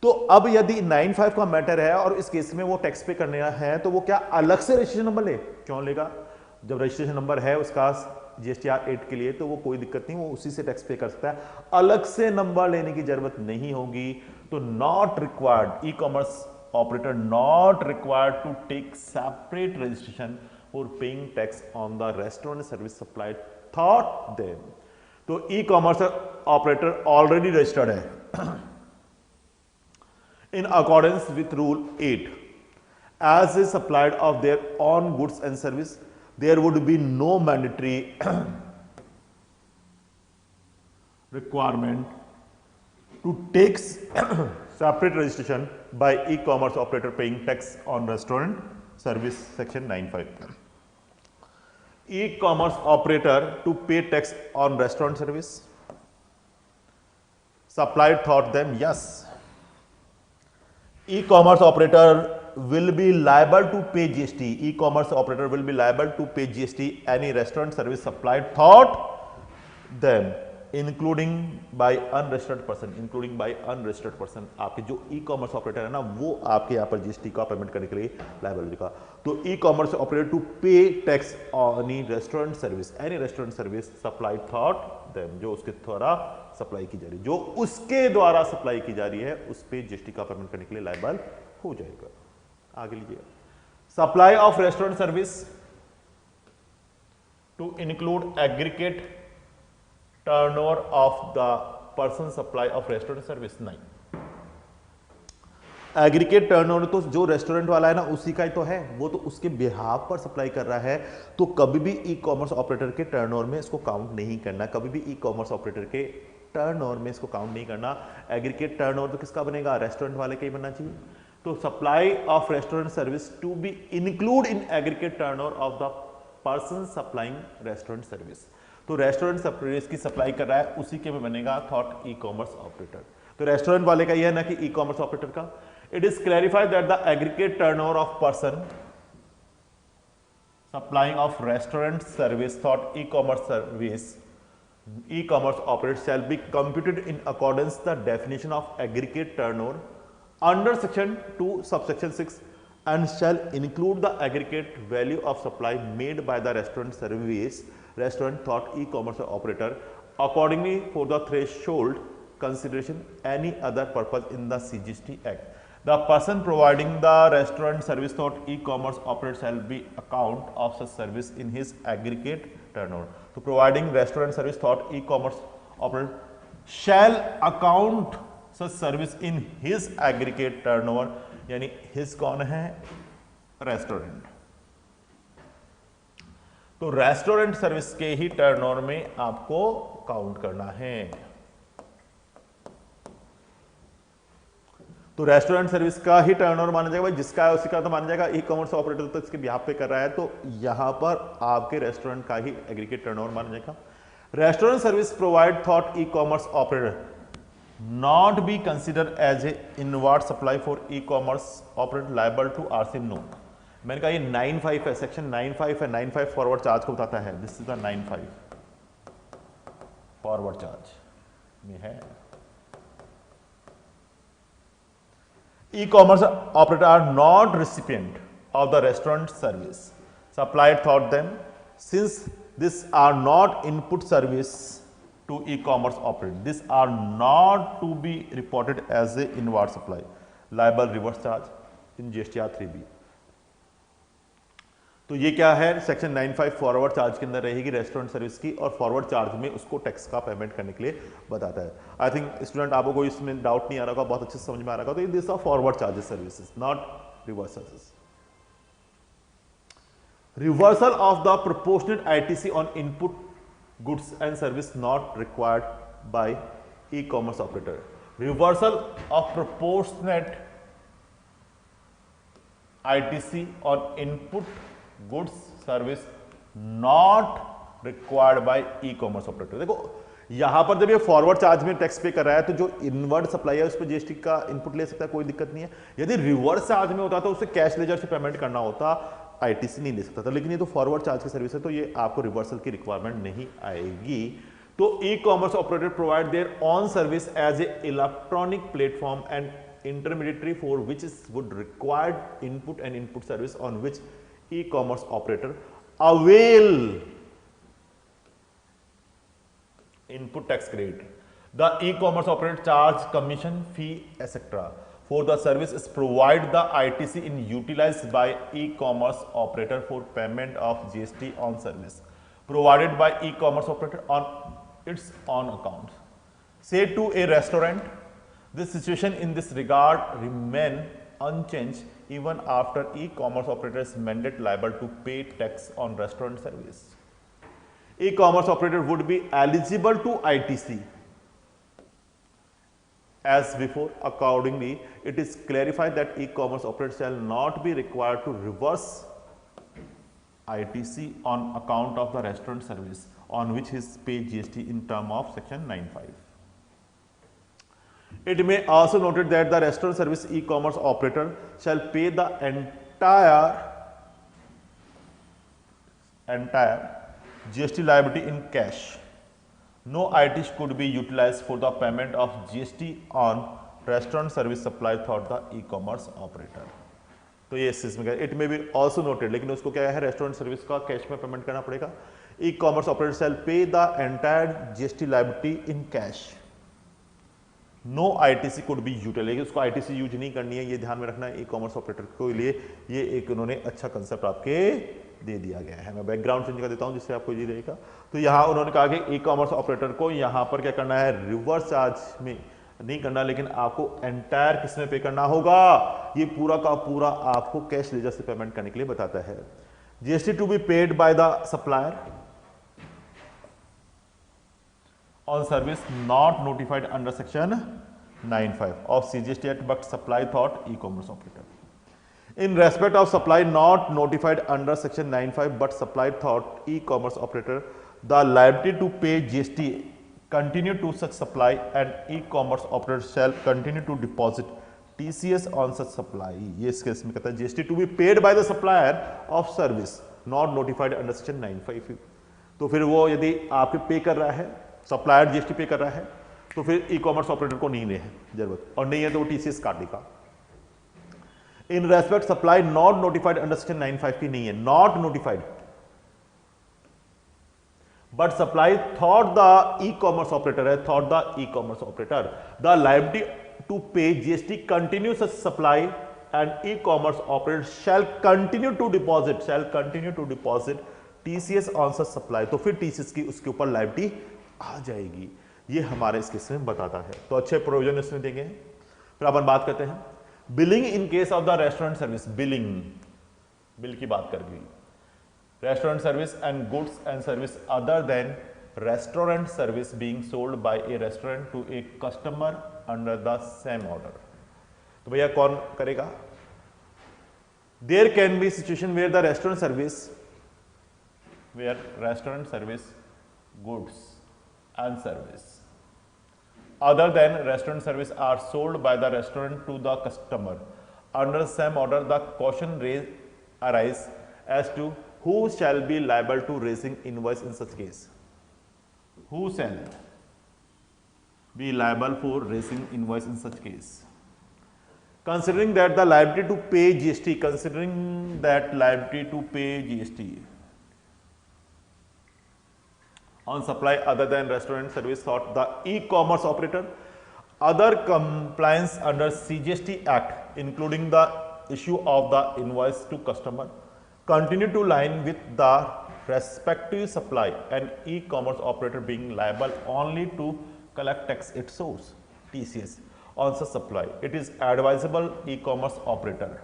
तो अब यदि 95 का मैटर है और इस केस में वो टैक्स पे करने है तो वो क्या अलग से रजिस्ट्रेशन नंबर ले? क्यों लेगा? जब रजिस्ट्रेशन नंबर है उसका GSTR 8 के लिए तो वो कोई दिक्कत नहीं, वो उसी से टैक्स पे कर सकता है, अलग से नंबर लेने की जरूरत नहीं होगी। तो not required, e commerce operator not required to take separate registration for paying tax on the restaurant service supplied through them. तो e commerce operator already registered है in accordance with rule 8 as is supplied of their own goods and service, there would be no mandatory requirement to take separate registration by e-commerce operator paying tax on restaurant service section 95. E-commerce operator to pay tax on restaurant service supplied thought them, yes, e-commerce operator will be liable to pay GST. E-commerce operator will be liable to pay GST any restaurant service supplied thought them, including by unregistered person, including by unregistered person। आपके जो e-commerce operator है ना वो आपके यहाँ पर GST का payment करने के लिए liable होगा। तो e-commerce operator to pay tax on any restaurant service supplied thought them, जो उसके द्वारा सप्लाई की जा रही है, जो उसके द्वारा सप्लाई की जा रही है उस पे जीएसटी का पेमेंट करने के लिए लायबल हो जाएगा। आगे लीजिए, supply of restaurant service to include aggregate turnover of the person supply of restaurant service. नहीं, एग्रीगेट टर्नओवर तो जो रेस्टोरेंट वाला है ना उसी का ही तो है, वो तो उसके बिहाफ पर सप्लाई कर रहा है। तो कभी भी ई कॉमर्स ऑपरेटर के टर्नओवर में इसको काउंट नहीं करना, कभी भी ई कॉमर्स ऑपरेटर के टर्नओवर में इसको काउंट नहीं करना। एग्रीगेट टर्नओवर तो किसका बनेगा? रेस्टोरेंट वाले का ही बनना चाहिए। तो supply of restaurant service to be include in aggregate turnover of the person supplying restaurant service. तो रेस्टोरेंट सर्विस की सप्लाई कर रहा है उसी के में बनेगा थॉट ई कॉमर्स ऑपरेटर। तो रेस्टोरेंट वाले का यह है ना कि ई कॉमर्स ऑपरेटर का। It is clarified that the aggregate turnover of person supplying of restaurant service through e-commerce operator shall be computed in accordance the definition of aggregate turnover under section 2 subsection 6 and shall include the aggregate value of supply made by the restaurant thought e-commerce operator accordingly for the threshold consideration any other purpose in the CGST Act. The person providing the restaurant service thought e-commerce operator shall be account of such service in his aggregate turnover. तो providing restaurant service thought e-commerce operator shall account such service in his aggregate turnover, यानी his कौन है? Restaurant. तो restaurant service के ही turnover में आपको count करना है। तो रेस्टोरेंट सर्विस का ही टर्नओवर माना जाएगा, भाई जिसका है उसी का तो माना जाएगा। ई कॉमर्स ऑपरेटर तो इसके बिहाफ पे कर रहा है तो यहां पर आपके रेस्टोरेंट का ही एग्रीगेट टर्नओवर माना जाएगा। Restaurant service provide thought e commerce operator not be considered as a inward supply for e-commerce operator liable to RC no। मैंने कहा ये 95 है, सेक्शन 95 है, 95 फॉरवर्ड चार्ज को बताता है। This is the 95 forward charge में है। E-commerce operator are not recipient of the restaurant service supplied for them, since these are not input service to e-commerce operator. These are not to be reported as a inward supply liable reverse charge in GSTR 3B। तो ये क्या है, section 95 forward charge के अंदर रहेगी restaurant service की, और forward charge में उसको टैक्स का पेमेंट करने के लिए बताता है। आई थिंक स्टूडेंट आपको कोई इसमें डाउट नहीं आ रहा होगा, बहुत अच्छे से समझ में आ रहा होगा। तो this are forward charges services, not reverse charges. Reversal of the proportionate ITC on input goods and service not required by e commerce operator. Reversal of proportionate ITC on input goods service not required by e commerce operator. देखो यहां पर जब ये forward charge में tax पे कर रहा है तो जो इनवर्ड सप्लाई है उस पर जीएसटी का इनपुट ले सकता है, कोई दिक्कत नहीं है। यदि रिवर्स चार्ज में होता तो उसे कैश लेजर से पेमेंट करना होता, आईटीसी नहीं ले सकता था। लेकिन ये तो फॉरवर्ड चार्ज की सर्विस है तो ये आपको रिवर्सल की रिक्वायरमेंट नहीं आएगी। तो e commerce operator provide their own service as a electronic platform and intermediary for which would require input and input service on which e-commerce operator avail input tax credit. The e-commerce operator charge commission fee etc. for the service is provide the ITC in utilized by e-commerce operator for payment of GST on service provided by e-commerce operator on its own account. Say to a restaurant, this situation in this regard remain unchanged even after e-commerce operator is mandated liable to pay tax on restaurant service. E-commerce operator would be eligible to ITC as before. Accordingly, it is clarified that e-commerce operator shall not be required to reverse ITC on account of the restaurant service on which he is paid GST in term of section 95. It may also noted that the restaurant service e-commerce operator shall pay the entire GST liability in cash. No ITC could be utilized for the payment of GST on restaurant service supplied through the e-commerce operator. तो ये इस में it में भी also noted, लेकिन उसको क्या है, रेस्टोरेंट सर्विस का कैश में पेमेंट करना पड़ेगा। E commerce operator shall pay the entire GST liability in cash. No ITC could be utilise, लेकिन उसको आईटीसी यूज नहीं करनी है, ये ध्यान में रखना है। ई कॉमर्स ऑपरेटर के लिए ये एक उन्होंने अच्छा कंसेप्ट आपके दे दिया गया है। मैं बैकग्राउंड चेंज कर देता हूं जिससे आपको ये रहेगा। तो यहाँ उन्होंने कहा कि ई कॉमर्स ऑपरेटर को यहाँ पर क्या करना है, रिवर्स चार्ज में नहीं करना, लेकिन आपको एंटायर किस में पे करना होगा, ये पूरा का पूरा आपको कैश लेजर से पेमेंट करने के लिए बताता है। GST to be paid by the supplier on service not notified under section 95 of CGST Act but supply thought e-commerce operator. In respect of supply not notified under section 95 but supplied thought e-commerce operator, the liability to pay GST continue to such supply and e-commerce operator shall continue to deposit TCS on such supply. ये इस case में कहता है GST to be paid by the supplier of service not notified under section 95। तो फिर वो यदि आपके पे कर रहा है, सप्लायर जीएसटी पे कर रहा है, तो फिर ई कॉमर्स ऑपरेटर को नहीं है जरूरत, और नहीं है तो वो टीसीएस काटेगा। In respect supply not notified under section 95 की नहीं है, not notified but supply through the e commerce operator है, through the e commerce operator the liability to pay GST continue such supply and e commerce operator shall continue to deposit TCS on such supply. तो फिर TCS की उसके ऊपर liability आ जाएगी। ये हमारे इस केस में बताता है। तो अच्छे प्रोविजन इसमें देंगे। फिर अपन बात करते हैं billing in case of the restaurant service. Bill की बात कर गई। Restaurant service and goods and service other than restaurant service being sold by a restaurant to a customer under the same order. तो भैया कौन करेगा? There can be situation where the restaurant service goods and service other than restaurant service are sold by the restaurant to the customer. Under same order, the question arise as to who shall be liable to raising invoice in such case. Who shall be liable for raising invoice in such case? Considering that the liability to pay GST, on supply other than restaurant service thought the e-commerce operator, other compliance under CGST Act, including the issue of the invoice to customer, continue to line with the respective supply and e-commerce operator being liable only to collect tax its source, TCS, on such supply. It is advisable e-commerce operator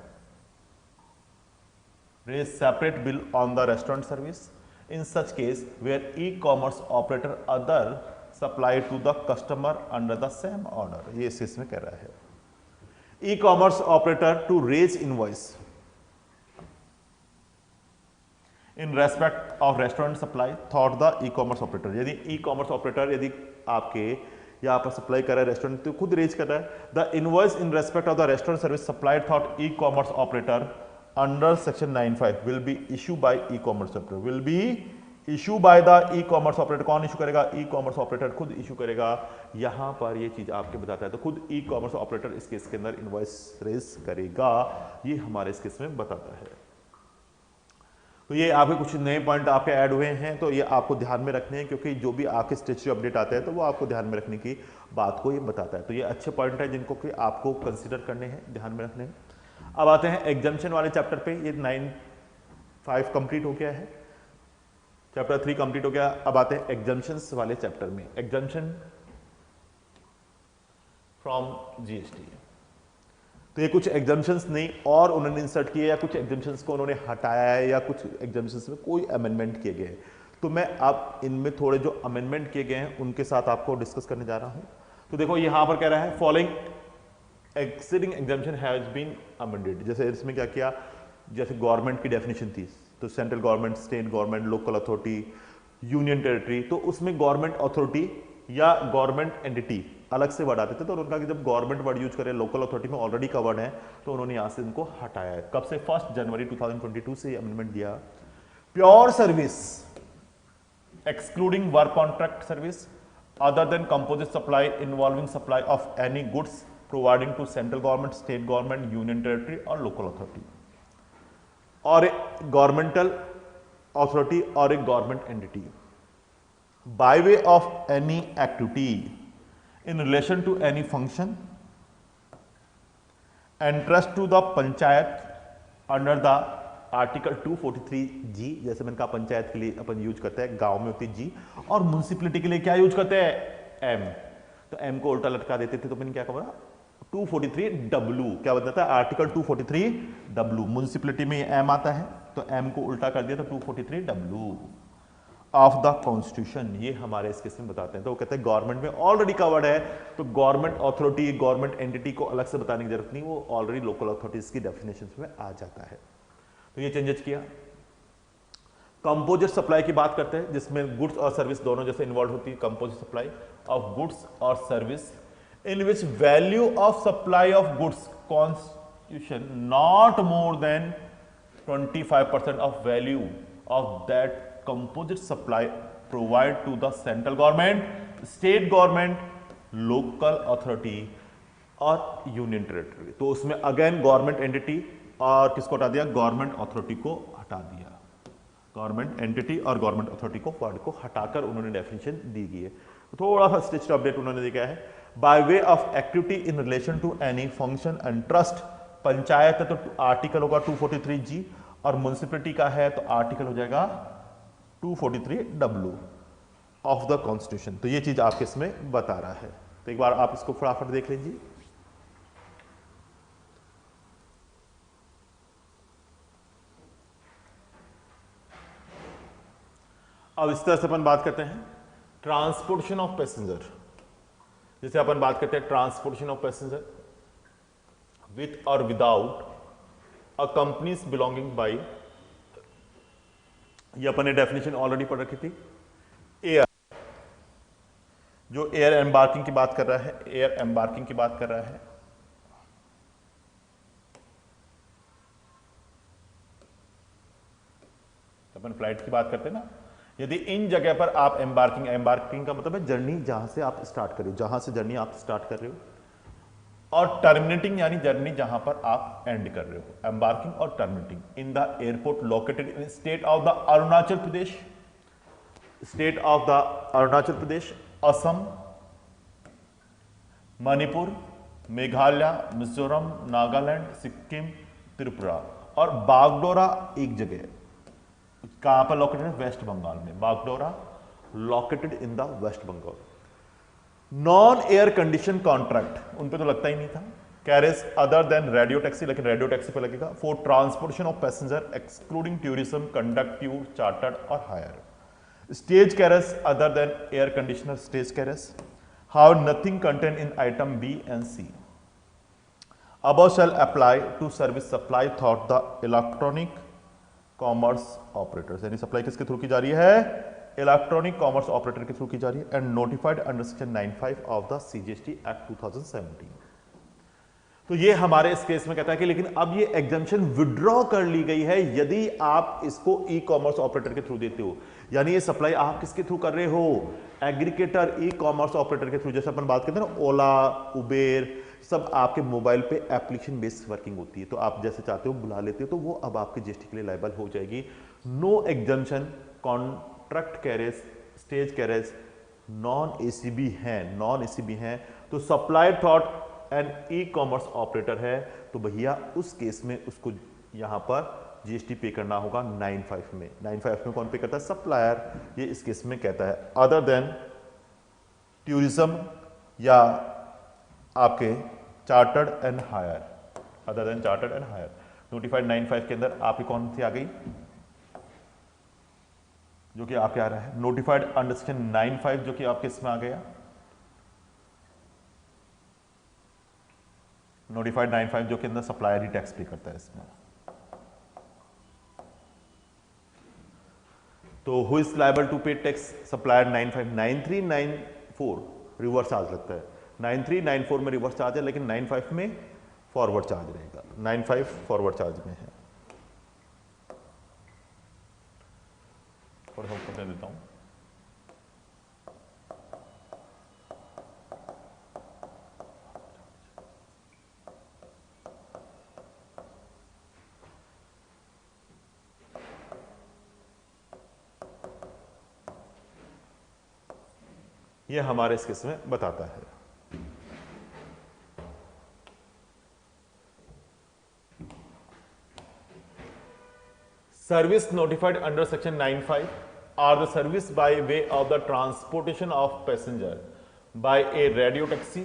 raise separate bill on the restaurant service in such case where e-commerce operator other supply to the customer under the same order. ये इसमें कह रहा है e-commerce operator to raise invoice in respect of restaurant supply thought the e-commerce operator. यदि e-commerce operator यदि आपके यहाँ पर सप्लाई कर रहा है रेस्टोरेंट तो खुद रेज कर रहा है the invoice in respect of the restaurant service supplied through e-commerce operator under section 95 will be issue by e-commerce operator, will be issue by the e-commerce operator. कौन इशू करेगा? ई-कॉमर्स ऑपरेटर खुद issue करेगा. यहां पर ये चीज आपके बताता है तो खुद ई-कॉमर्स ऑपरेटर इस केस के अंदर इनवॉइस रेज करेगा. ये हमारे इस केस में बताता है. तो ये आपके कुछ नए पॉइंट आपके ऐड हुए हैं तो ये आपको ध्यान में रखने हैं क्योंकि जो भी आपके स्टेचुटरी अपडेट आते हैं तो वो आपको ध्यान में रखने की बात को ये बताता है. तो ये अच्छे पॉइंट है जिनको कि आपको कंसीडर करने हैं, ध्यान में रखने हैं. अब आते हैं एग्जाम्पशन वाले चैप्टर पे. ये 9(5) कंप्लीट हो गया है, चैप्टर 3 कंप्लीट हो गया. अब आते हैं एग्जाम्पशंस वाले चैप्टर में. Exemption from GST. तो ये कुछ एग्जाम्पशंस नहीं और उन्होंने इंसर्ट किए या कुछ एग्जाम्पशंस को उन्होंने हटाया है या कुछ एग्जाम्पशंस में कोई अमेंडमेंट किए गए हैं. तो मैं अब इनमें थोड़े जो अमेंडमेंट किए गए हैं उनके साथ आपको डिस्कस करने जा रहा हूं. तो देखो यहां पर कह रहा है following exceeding exemption has been amended. जैसे इसमें क्या किया, जैसे गवर्नमेंट की डेफिनेशन थी तो central government, state government, local authority, union territory. तो उसमें गवर्नमेंट अथॉरिटी या गवर्नमेंट एंटिटी अलग से वर्ड आते थे तो उन्होंने कहा कि जब गवर्नमेंट वर्ड यूज करें, लोकल अथॉरिटी में ऑलरेडी कवर्ड है तो उन्होंने यहां से इनको हटाया है. कब से? 1 जनवरी 2022 से अमेंडमेंट दिया. Pure service excluding work contract service other than composite supply involving supply of any goods providing to central government, state government, union territory or local authority or a governmental authority or a government entity by way of any activity in relation to any function entrust to the panchayat under the article 243G. जैसे मैंने कहा पंचायत के लिए अपन use करते हैं, गांव में होती है जी, और म्युनिसिपलिटी के लिए क्या यूज करते हैं? एम. तो एम को उल्टा लटका देते थे तो मैंने क्या कहा 243W. क्या बताता है? Article 243W. म्युनिसिपलिटी में एम आता है तो एम को उल्टा कर दिया तो 243W ऑफ द कॉन्स्टिट्यूशन. ये हमारे इस केस में बताते हैं. तो वो कहते हैं गवर्नमेंट में ऑलरेडी कवर्ड है तो गवर्नमेंट अथॉरिटी, गवर्नमेंट एंटिटी को अलग से बताने की जरूरत नहीं, वो ऑलरेडी लोकल अथॉरिटीज की डेफिनेशन में आ जाता है. तो ये चेंजेस किया. कंपोजिट सप्लाई की बात करते हैं जिसमें गुड्स और सर्विस दोनों जैसे इन्वॉल्व होती है. कंपोजिट सप्लाई ऑफ गुड्स और service in which value of supply of goods constitution not more than 25% of value of that composite supply provide to the central government, state government, local authority और union territory. तो उसमें again government entity और किसको हटा दिया? Government authority को हटा दिया. गवर्नमेंट एंटिटी और गवर्नमेंट अथॉरिटी को वर्ड को हटाकर उन्होंने डेफिनेशन दी गई है. थोड़ा सा स्टेचुटरी अपडेट उन्होंने दिया है. By way of activity in relation to any function and trust. Panchayat है तो आर्टिकल होगा 243G और म्युनिसिपलिटी का है तो आर्टिकल हो जाएगा 243W ऑफ द कॉन्स्टिट्यूशन. तो ये चीज आपके इसमें बता रहा है. तो एक बार आप इसको फटाफट देख लीजिए. अब इस तरह से अपन बात करते हैं ट्रांसपोर्टेशन ऑफ पैसेंजर. जैसे अपन बात करते हैं transportation of passenger with or without a companies belonging by. ये अपन ने डेफिनेशन ऑलरेडी पढ़ रखी थी. एयर जो एयर एम्बार्किंग की बात कर रहा है, एयर एम्बार्किंग की बात कर रहा है, तो अपन फ्लाइट की बात करते हैं ना, यदि इन जगह पर आप एम्बार्किंग, एम्बार्किंग का मतलब है जर्नी जहां से आप स्टार्ट कर रहे हो, जहां से जर्नी आप स्टार्ट कर रहे हो, और टर्मिनेटिंग यानी जर्नी जहां पर आप एंड कर रहे हो, embarking or terminating in the airport located in state of the Arunachal Pradesh, state of the Arunachal Pradesh, Assam, Manipur, Meghalaya, Mizoram, Nagaland, Sikkim, Tripura, or Bagdogra एक जगह है, कहां पर लोकेटेड है, वेस्ट बंगाल में, Bagdogra located in the West Bengal. Non air condition contract उन पे तो लगता ही नहीं था, carriage other than radio taxi, लेकिन रेडियो टैक्सी पे लगेगा, for transportation of passenger excluding tourism, conductive, chartered or hire. Stage carriage other than air conditioner stage carriage, how nothing contain in item B and C. above shall apply to service supply through the electronic commerce operators, यानी supply किसके through की जा रही है, electronic commerce operator के through की जा रही है, and notified under section 95 of the CGST act 2017। तो ये हमारे इस केस में कहता है कि लेकिन अब ये एग्जम्पशन विड्रॉ कर ली गई है यदि आप इसको ई कॉमर्स ऑपरेटर के थ्रू देते हो, यानी ये सप्लाई आप किसके थ्रू कर रहे हो, एग्रीगेटर ई कॉमर्स ऑपरेटर के थ्रू। जैसे अपन बात करते हैं ना, ओला, उबेर, सब आपके मोबाइल पे एप्लीकेशन बेस्ड वर्किंग होती है, तो आप जैसे चाहते हो बुला लेते हो, तो वो अब आपके जीएसटी के लिए लायबल हो जाएगी। No exemption, contract carriage, stage carriage, non ACB है, नॉन एसीबी है, तो supply through and e commerce operator है, तो भैया उस केस में उसको यहां पर जीएसटी पे करना होगा 95 में। 95 में कौन पे करता है, सप्लायर, ये इस केस में कहता है। अदर देन टूरिज्म या आपके chartered and hire, other than chartered and hire, notified 95 के अंदर आपकी कौन सी आ गई, जो कि आपके आ रहा है नोटिफाइड अंडर सेक्शन 95, जो कि आपके इसमें आ गया नोटिफाइड 95, जो के अंदर सप्लायर ही टैक्स पे करता है इसमें। तो हु इज लायबल टू पे टैक्स, सप्लायर 95, 93, 94 रिवर्स चार्ज लगता है, 93, 94 में रिवर्स चार्ज है, लेकिन 95 में फॉरवर्ड चार्ज रहेगा, 95 फॉरवर्ड चार्ज में है। और हम करने देता हूं, ये हमारे इस केस में बताता है। Service notified under section 95 are the service by way of the transportation of passenger by a radio taxi,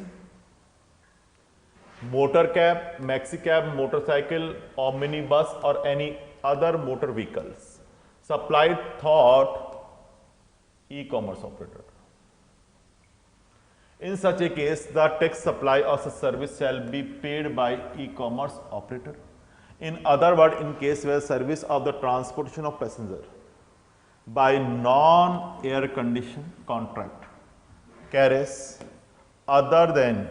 motor cab, maxi cab, motorcycle, omnibus or any other motor vehicles supplied through e-commerce operator. In such a case, the tax supply of such service shall be paid by e-commerce operator. In other words, in case where service of the transportation of passenger by non-air condition contract carries other than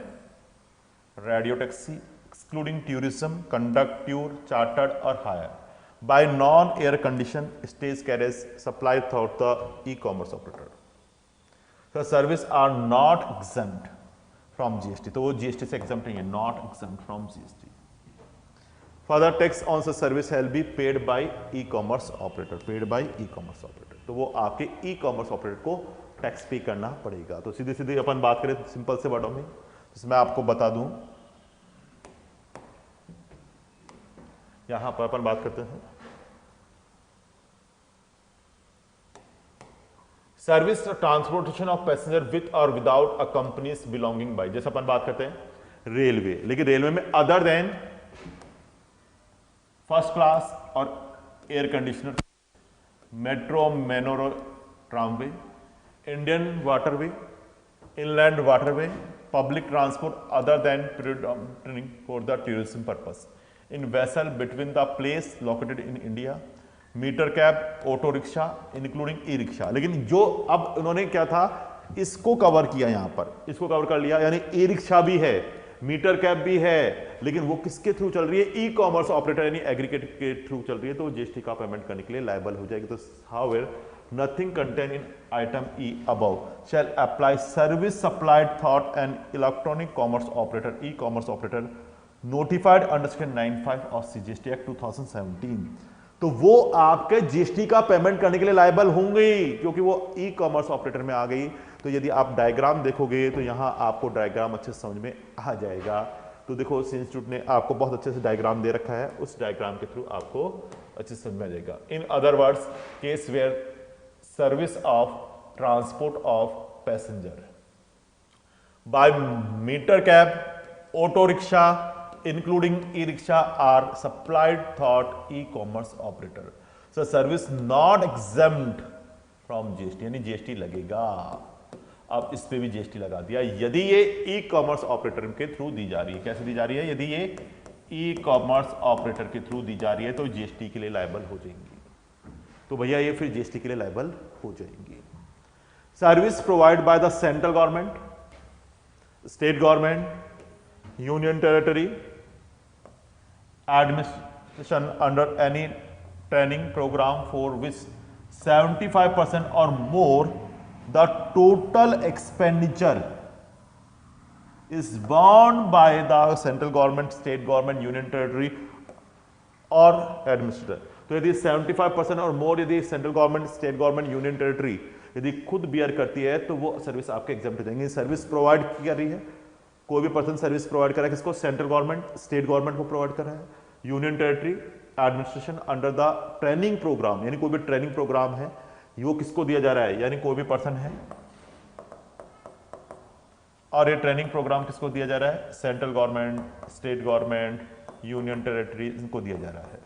radio taxi, excluding tourism, conductor, chartered or hire, by non-air condition stage carriage supplied through the e-commerce operator. The service are not exempt from GST. तो वो GST से exempt नहीं है, not exempt from GST. Further tax on such service shall be paid by e-commerce operator. Paid by e-commerce operator. तो वो आपके e-commerce operator को tax पे करना पड़ेगा। तो सीधे सीधे अपन बात करें सिंपल से वर्डों में, जिसमें आपको बता दूं, यहां पर अपन बात करते हैं service transportation of passenger with or without a companies belonging by. जैसे अपन बात करते हैं रेलवे, लेकिन रेलवे में other than first class or air conditioner, metro, monorail, tramway, Indian waterway, inland waterway, public transport other than predominating for the tourism purpose in vessel between the place located in India, meter cab, auto rickshaw including e rickshaw. लेकिन जो अब उन्होंने क्या था इसको cover किया, यहां पर इसको कवर कर लिया, यानी ई रिक्शा भी है, मीटर कैब भी है, लेकिन वो किसके थ्रू चल रही है? ई कॉमर्स ऑपरेटर यानी एग्रीगेट के थ्रू चल रही है, तो जीएसटी का पेमेंट करने के लिए लायबल हो जाएगी। तो however nothing contain in item E above shall apply service supplied thought and electronic commerce operator, E commerce operator notified under section 95 of CGST act 2017। तो वो आपके जीएसटी का पेमेंट करने के लिए लायबल होंगे क्योंकि वो ई कॉमर्स ऑपरेटर में आ गई। तो यदि आप डायग्राम देखोगे तो यहां आपको डायग्राम अच्छे से समझ में आ जाएगा। तो देखो इंस्टीट्यूट ने आपको बहुत अच्छे से डायग्राम दे रखा है, उस डायग्राम के थ्रू आपको अच्छे से समझ में आ जाएगा। In other words, case where service of transport of passenger by meter cab, auto rickshaw including e-rickshaw are supplied thought e-commerce operator. So service not exempt from GST, यानी GST लगेगा। अब इस पे भी GST लगा दिया यदि ये ई-कॉमर्स ऑपरेटर के थ्रू दी जा रही है। कैसे दी जा रही है? यदि ये ई-कॉमर्स ऑपरेटर के थ्रू दी जा रही है तो GST के लिए लायबल हो जाएंगी। तो भैया ये फिर GST के लिए लायबल हो जाएंगी। Service provide by the central government, state government, union territory, administration under any training program for which 75% or more the total expenditure is borne by the central government, state government, union territory or administrator। तो यदि 75% और मोर यदि central government, state government, union territory यदि खुद beer करती है तो वो सर्विस आपके एग्जाम्प्ट हो जाएंगे। सर्विस प्रोवाइड कर रही है, कोई भी पर्सन सर्विस प्रोवाइड कर रहा है, किसको? सेंट्रल गवर्नमेंट, स्टेट गवर्नमेंट को प्रोवाइड कर रहा है, union territory, administration under the training programme, यानी कोई भी ट्रेनिंग प्रोग्राम है वो किसको दिया जा रहा है? यानी कोई भी पर्सन है और ये ट्रेनिंग प्रोग्राम किसको दिया जा रहा है? Central government, state government, union territory, इनको दिया जा रहा है।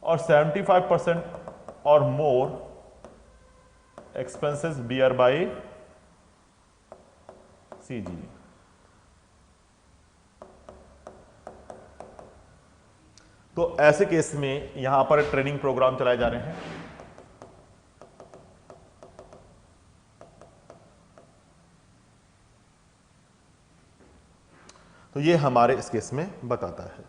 और 75% और मोर एक्सपेंसेस बियर बाय सीजी। तो ऐसे केस में यहां पर ट्रेनिंग प्रोग्राम चलाए जा रहे हैं। तो ये हमारे इस केस में बताता है।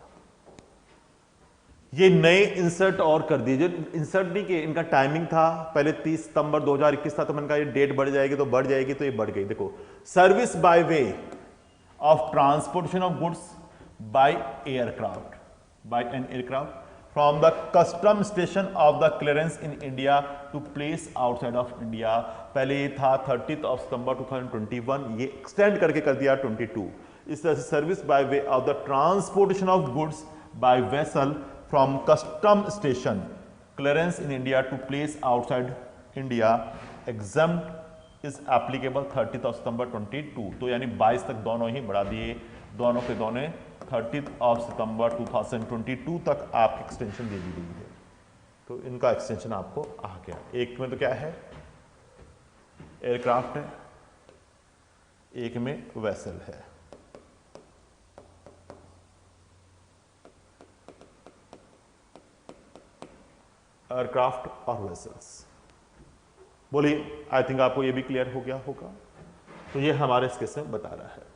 ये नए इंसर्ट और कर दिए, जो इंसर्ट नहीं किए, इनका टाइमिंग था पहले 30 सितंबर 2021 था, तो मैंने कहा ये डेट बढ़ जाएगी तो बढ़ जाएगी, तो ये बढ़ गई। देखो, service by way of transportation of goods bye aircraft, by an aircraft from the custom station of the clearance in India to place outside of India। पहले ये था 30 सितंबर 2021, ये एक्सटेंड करके कर दिया 22। इस तरह से service by way of the transportation of goods by vessel from custom station clearance in India to place outside India exempt is applicable 30 सितंबर 22। तो यानी 22 तक दोनों ही बढ़ा दिए, दोनों के दोनों 30 सितंबर 2022 तक आपकी एक्सटेंशन दे दी गई है। तो इनका एक्सटेंशन आपको आ गया। एक में तो क्या है? एयरक्राफ्ट है, एक में वेसल है। एयरक्राफ्ट और वेसल्स। बोलिए, आई थिंक आपको ये भी क्लियर हो गया होगा। तो ये हमारे इस केस में बता रहा है।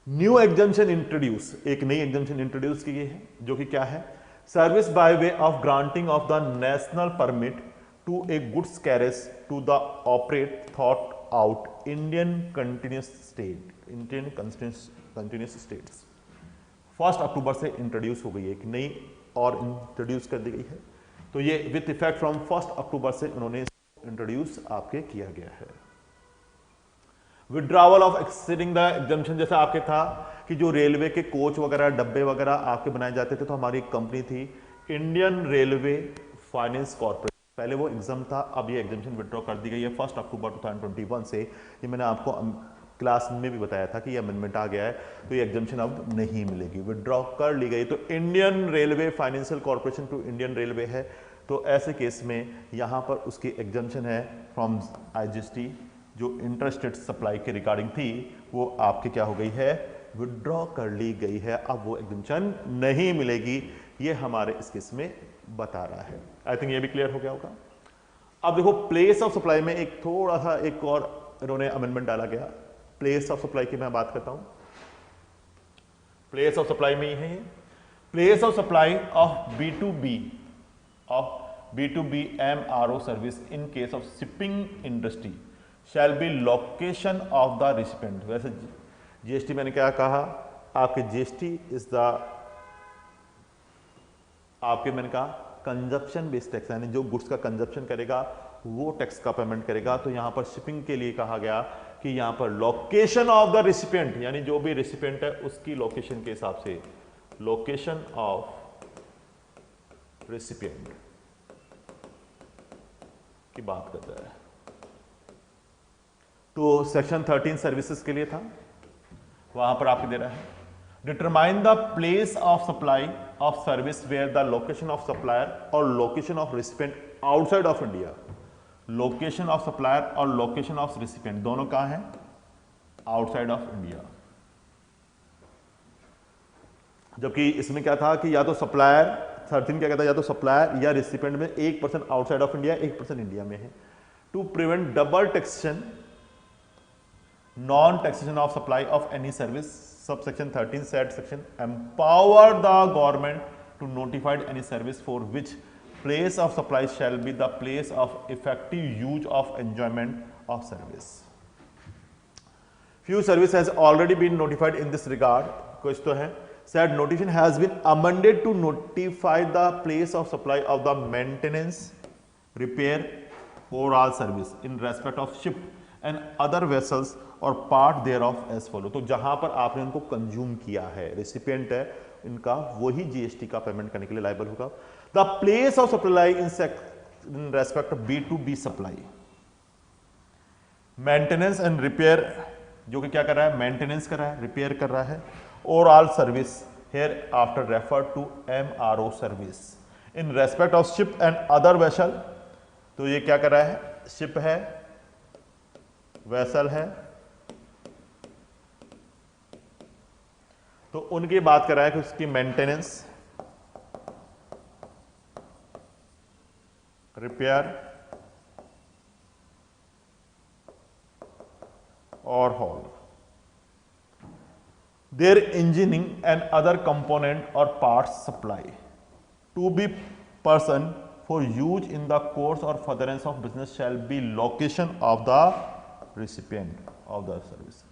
न्यू एग्जम्पशन इंट्रोड्यूस, एक नई एग्जम्पशन इंट्रोड्यूस की गई है, जो कि क्या है? Service by way of granting of the national permit to a goods carriage to the operate थॉट आउट Indian continuous state, Indian continuous states. 1 अक्टूबर से इंट्रोड्यूस हो गई है, एक नई और इंट्रोड्यूस कर दी गई है। तो ये विथ इफेक्ट फ्रॉम 1 अक्टूबर से उन्होंने इंट्रोड्यूस आपके किया गया है। Withdrawal of exceeding the exemption, जैसा आपके था कि जो रेलवे के कोच वगैरह, डब्बे वगैरह आपके बनाए जाते थे, तो हमारी एक कंपनी थी इंडियन रेलवे फाइनेंस कॉर्पोरेशन, पहले वो एग्जाम था, अब ये एग्जम्पशन विड्रॉ कर दी गई है 1 अक्टूबर 2021 से। ये मैंने आपको क्लास में भी बताया था कि ये अमेंडमेंट आ गया है, तो ये एग्जम्पशन अब नहीं मिलेगी, विड्रॉ कर ली गई। तो Indian railway financial corporation to Indian railway है। तो ऐसे केस में यहाँ पर उसकी एग्जम्पशन है फ्रॉम IGST, जो इंटरस्टेट सप्लाई के रिगार्डिंग थी, वो आपके क्या हो गई है? विड्रॉ कर ली गई है। अब वो एग्जम्पशन नहीं मिलेगी, ये हमारे इस केस में बता रहा है। आई थिंक ये भी क्लियर हो गया होगा। अब देखो, प्लेस ऑफ सप्लाई में एक थोड़ा सा एक और इन्होंने अमेंडमेंट डाला गया। प्लेस ऑफ सप्लाई की मैं बात करता हूं। प्लेस ऑफ सप्लाई में ही है ये। Place of supply of B2B MRO service in case of shipping industry shell be location of the recipient. वैसे जीएसटी मैंने क्या कहा, आपके जीएसटी इज द, आपके मैंने कहा कंजप्शन बेस्ड टैक्स, यानी जो गुड्स का कंजप्शन करेगा वो टैक्स का पेमेंट करेगा। तो यहां पर शिपिंग के लिए कहा गया कि यहां पर लोकेशन ऑफ द रेसिपिएंट, यानी जो भी रेसिपिएंट है उसकी लोकेशन के हिसाब से, लोकेशन ऑफ रेसिपिएंट की बात करता है। तो सेक्शन 13 सर्विसेज के लिए था, वहां पर आपको दे रहा है determine the place of supply of service where the location of supplier और location of recipient outside of India. Location of supplier और लोकेशन ऑफ रेसिपिएंट दोनों कहां हैं? Outside of India. जबकि इसमें क्या था कि या तो सप्लायर, 13 क्या कहता है, या तो सप्लायर या रेसिपिएंट में 1% आउटसाइड ऑफ इंडिया, 1% इंडिया में है। To prevent double taxation, non taxation of supply of any service, subsection 13 said section empower the government to notify any service for which place of supply shall be the place of effective use of enjoyment of service. Few service has already been notified in this regard. कुछ तो है, said notification has been amended to notify the place of supply of the maintenance, repair or all service in respect of ship and other vessels और part thereof as follow. तो जहां पर आपने उनको consume किया है, recipient है इनका, वही जीएसटी का पेमेंट करने के लिए लायबल होगा। The place of supply in respect of B2B supply, maintenance and repair, जो कि क्या कर रहा है, मेंटेनेंस कर रहा है, रिपेयर कर रहा है, और all service hereafter refer to MRO service in respect of ship and other vessel. तो ये क्या कर रहा है, शिप है, वेसल है, तो उनकी बात कर रहा है कि उसकी maintenance, repair or haul, their engineering and other component or parts supply to be person for use in the course or furtherance of business shall be location of the recipient of the service.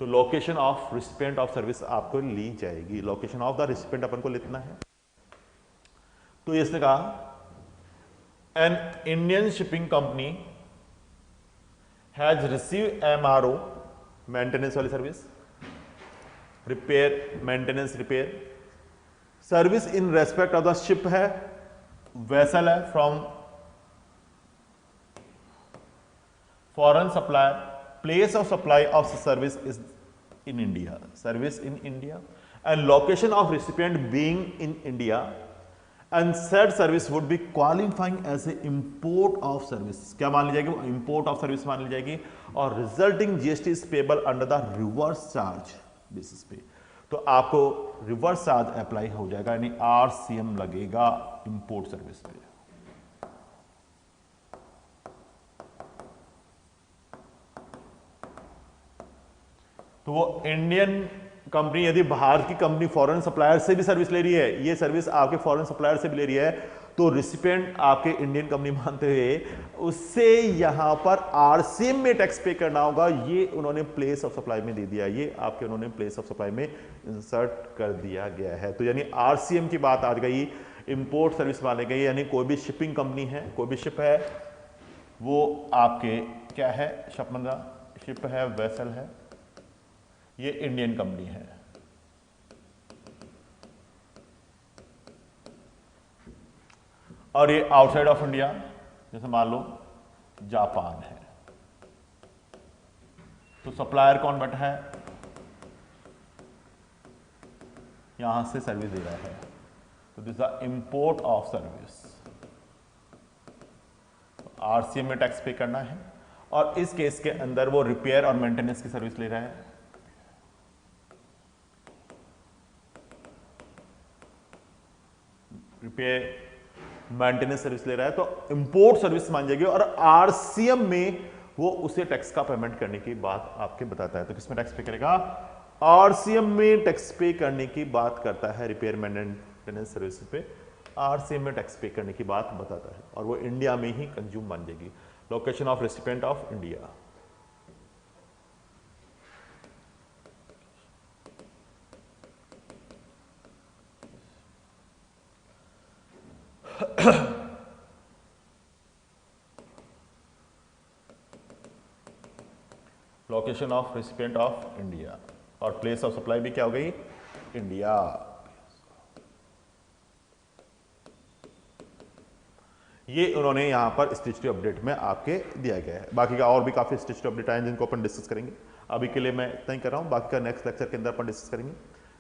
तो location of recipient of service आपको ली जाएगी, location of the recipient अपन को लिखना है। तो इसने कहा an Indian shipping company has receive MRO maintenance वाली service, repair, maintenance repair service in respect of the ship है, वेसल है, from foreign supplier, place of supply of service is in India, service in India, and location of recipient being in India, and said service would be qualifying as a import of service। क्या मान ली जाएगी? import of service मान ली जाएगी, और resulting GST is payable under the reverse charge basis पे। तो आपको reverse charge apply हो जाएगा, यानी RCM लगेगा इंपोर्ट सर्विस पे। तो वो इंडियन कंपनी यदि बाहर की कंपनी फॉरेन सप्लायर से भी सर्विस ले रही है, ये सर्विस आपके फॉरेन सप्लायर से भी ले रही है, तो रिसिपिएंट आपके इंडियन कंपनी मानते हुए उससे यहां पर आरसीएम में टैक्स पे करना होगा। ये उन्होंने प्लेस ऑफ सप्लाई में दे दिया, ये आपके उन्होंने प्लेस ऑफ सप्लाई में इंसर्ट कर दिया गया है। तो यानी आरसीएम की बात आ गई, इंपोर्ट सर्विस माने गई, यानी कोई भी शिपिंग कंपनी है, कोई भी शिप है, वो आपके क्या है, शिप है, वेसल है, ये इंडियन कंपनी है। और ये आउटसाइड ऑफ इंडिया, जैसे मान लो जापान है, तो सप्लायर कौन बैठा है, यहां से सर्विस दे रहा है, तो this the import of service. RCM में टैक्स पे करना है, और इस केस के अंदर वो रिपेयर और मेंटेनेंस की सर्विस ले रहा है। रिपेयर मेंटेनेंस सर्विस ले रहा है, तो इंपोर्ट सर्विस मान जाएगी, और आरसीएम में वो उसे टैक्स का पेमेंट करने की बात आपके बताता है। तो किसमें टैक्स पे करेगा? आरसीएम में टैक्स पे करने की बात करता है, रिपेयर मेंटेनेंस सर्विस पे आरसीएम में टैक्स पे करने की बात बताता है, और वो इंडिया में ही कंज्यूम बन जाएगी। Location of recipient of India. Location of recipient of India, और प्लेस ऑफ सप्लाई भी क्या हो गई? इंडिया। ये उन्होंने यहां पर स्टैट्यूटरी अपडेट में आपके दिया गया है। बाकी का और भी काफी स्टैट्यूटरी अपडेट आए जिनको अपन डिस्कस करेंगे। अभी के लिए मैं इतना ही कर रहा हूं, बाकी का नेक्स्ट लेक्चर के अंदर अपन डिस्कस करेंगे।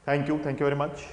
Thank you very much.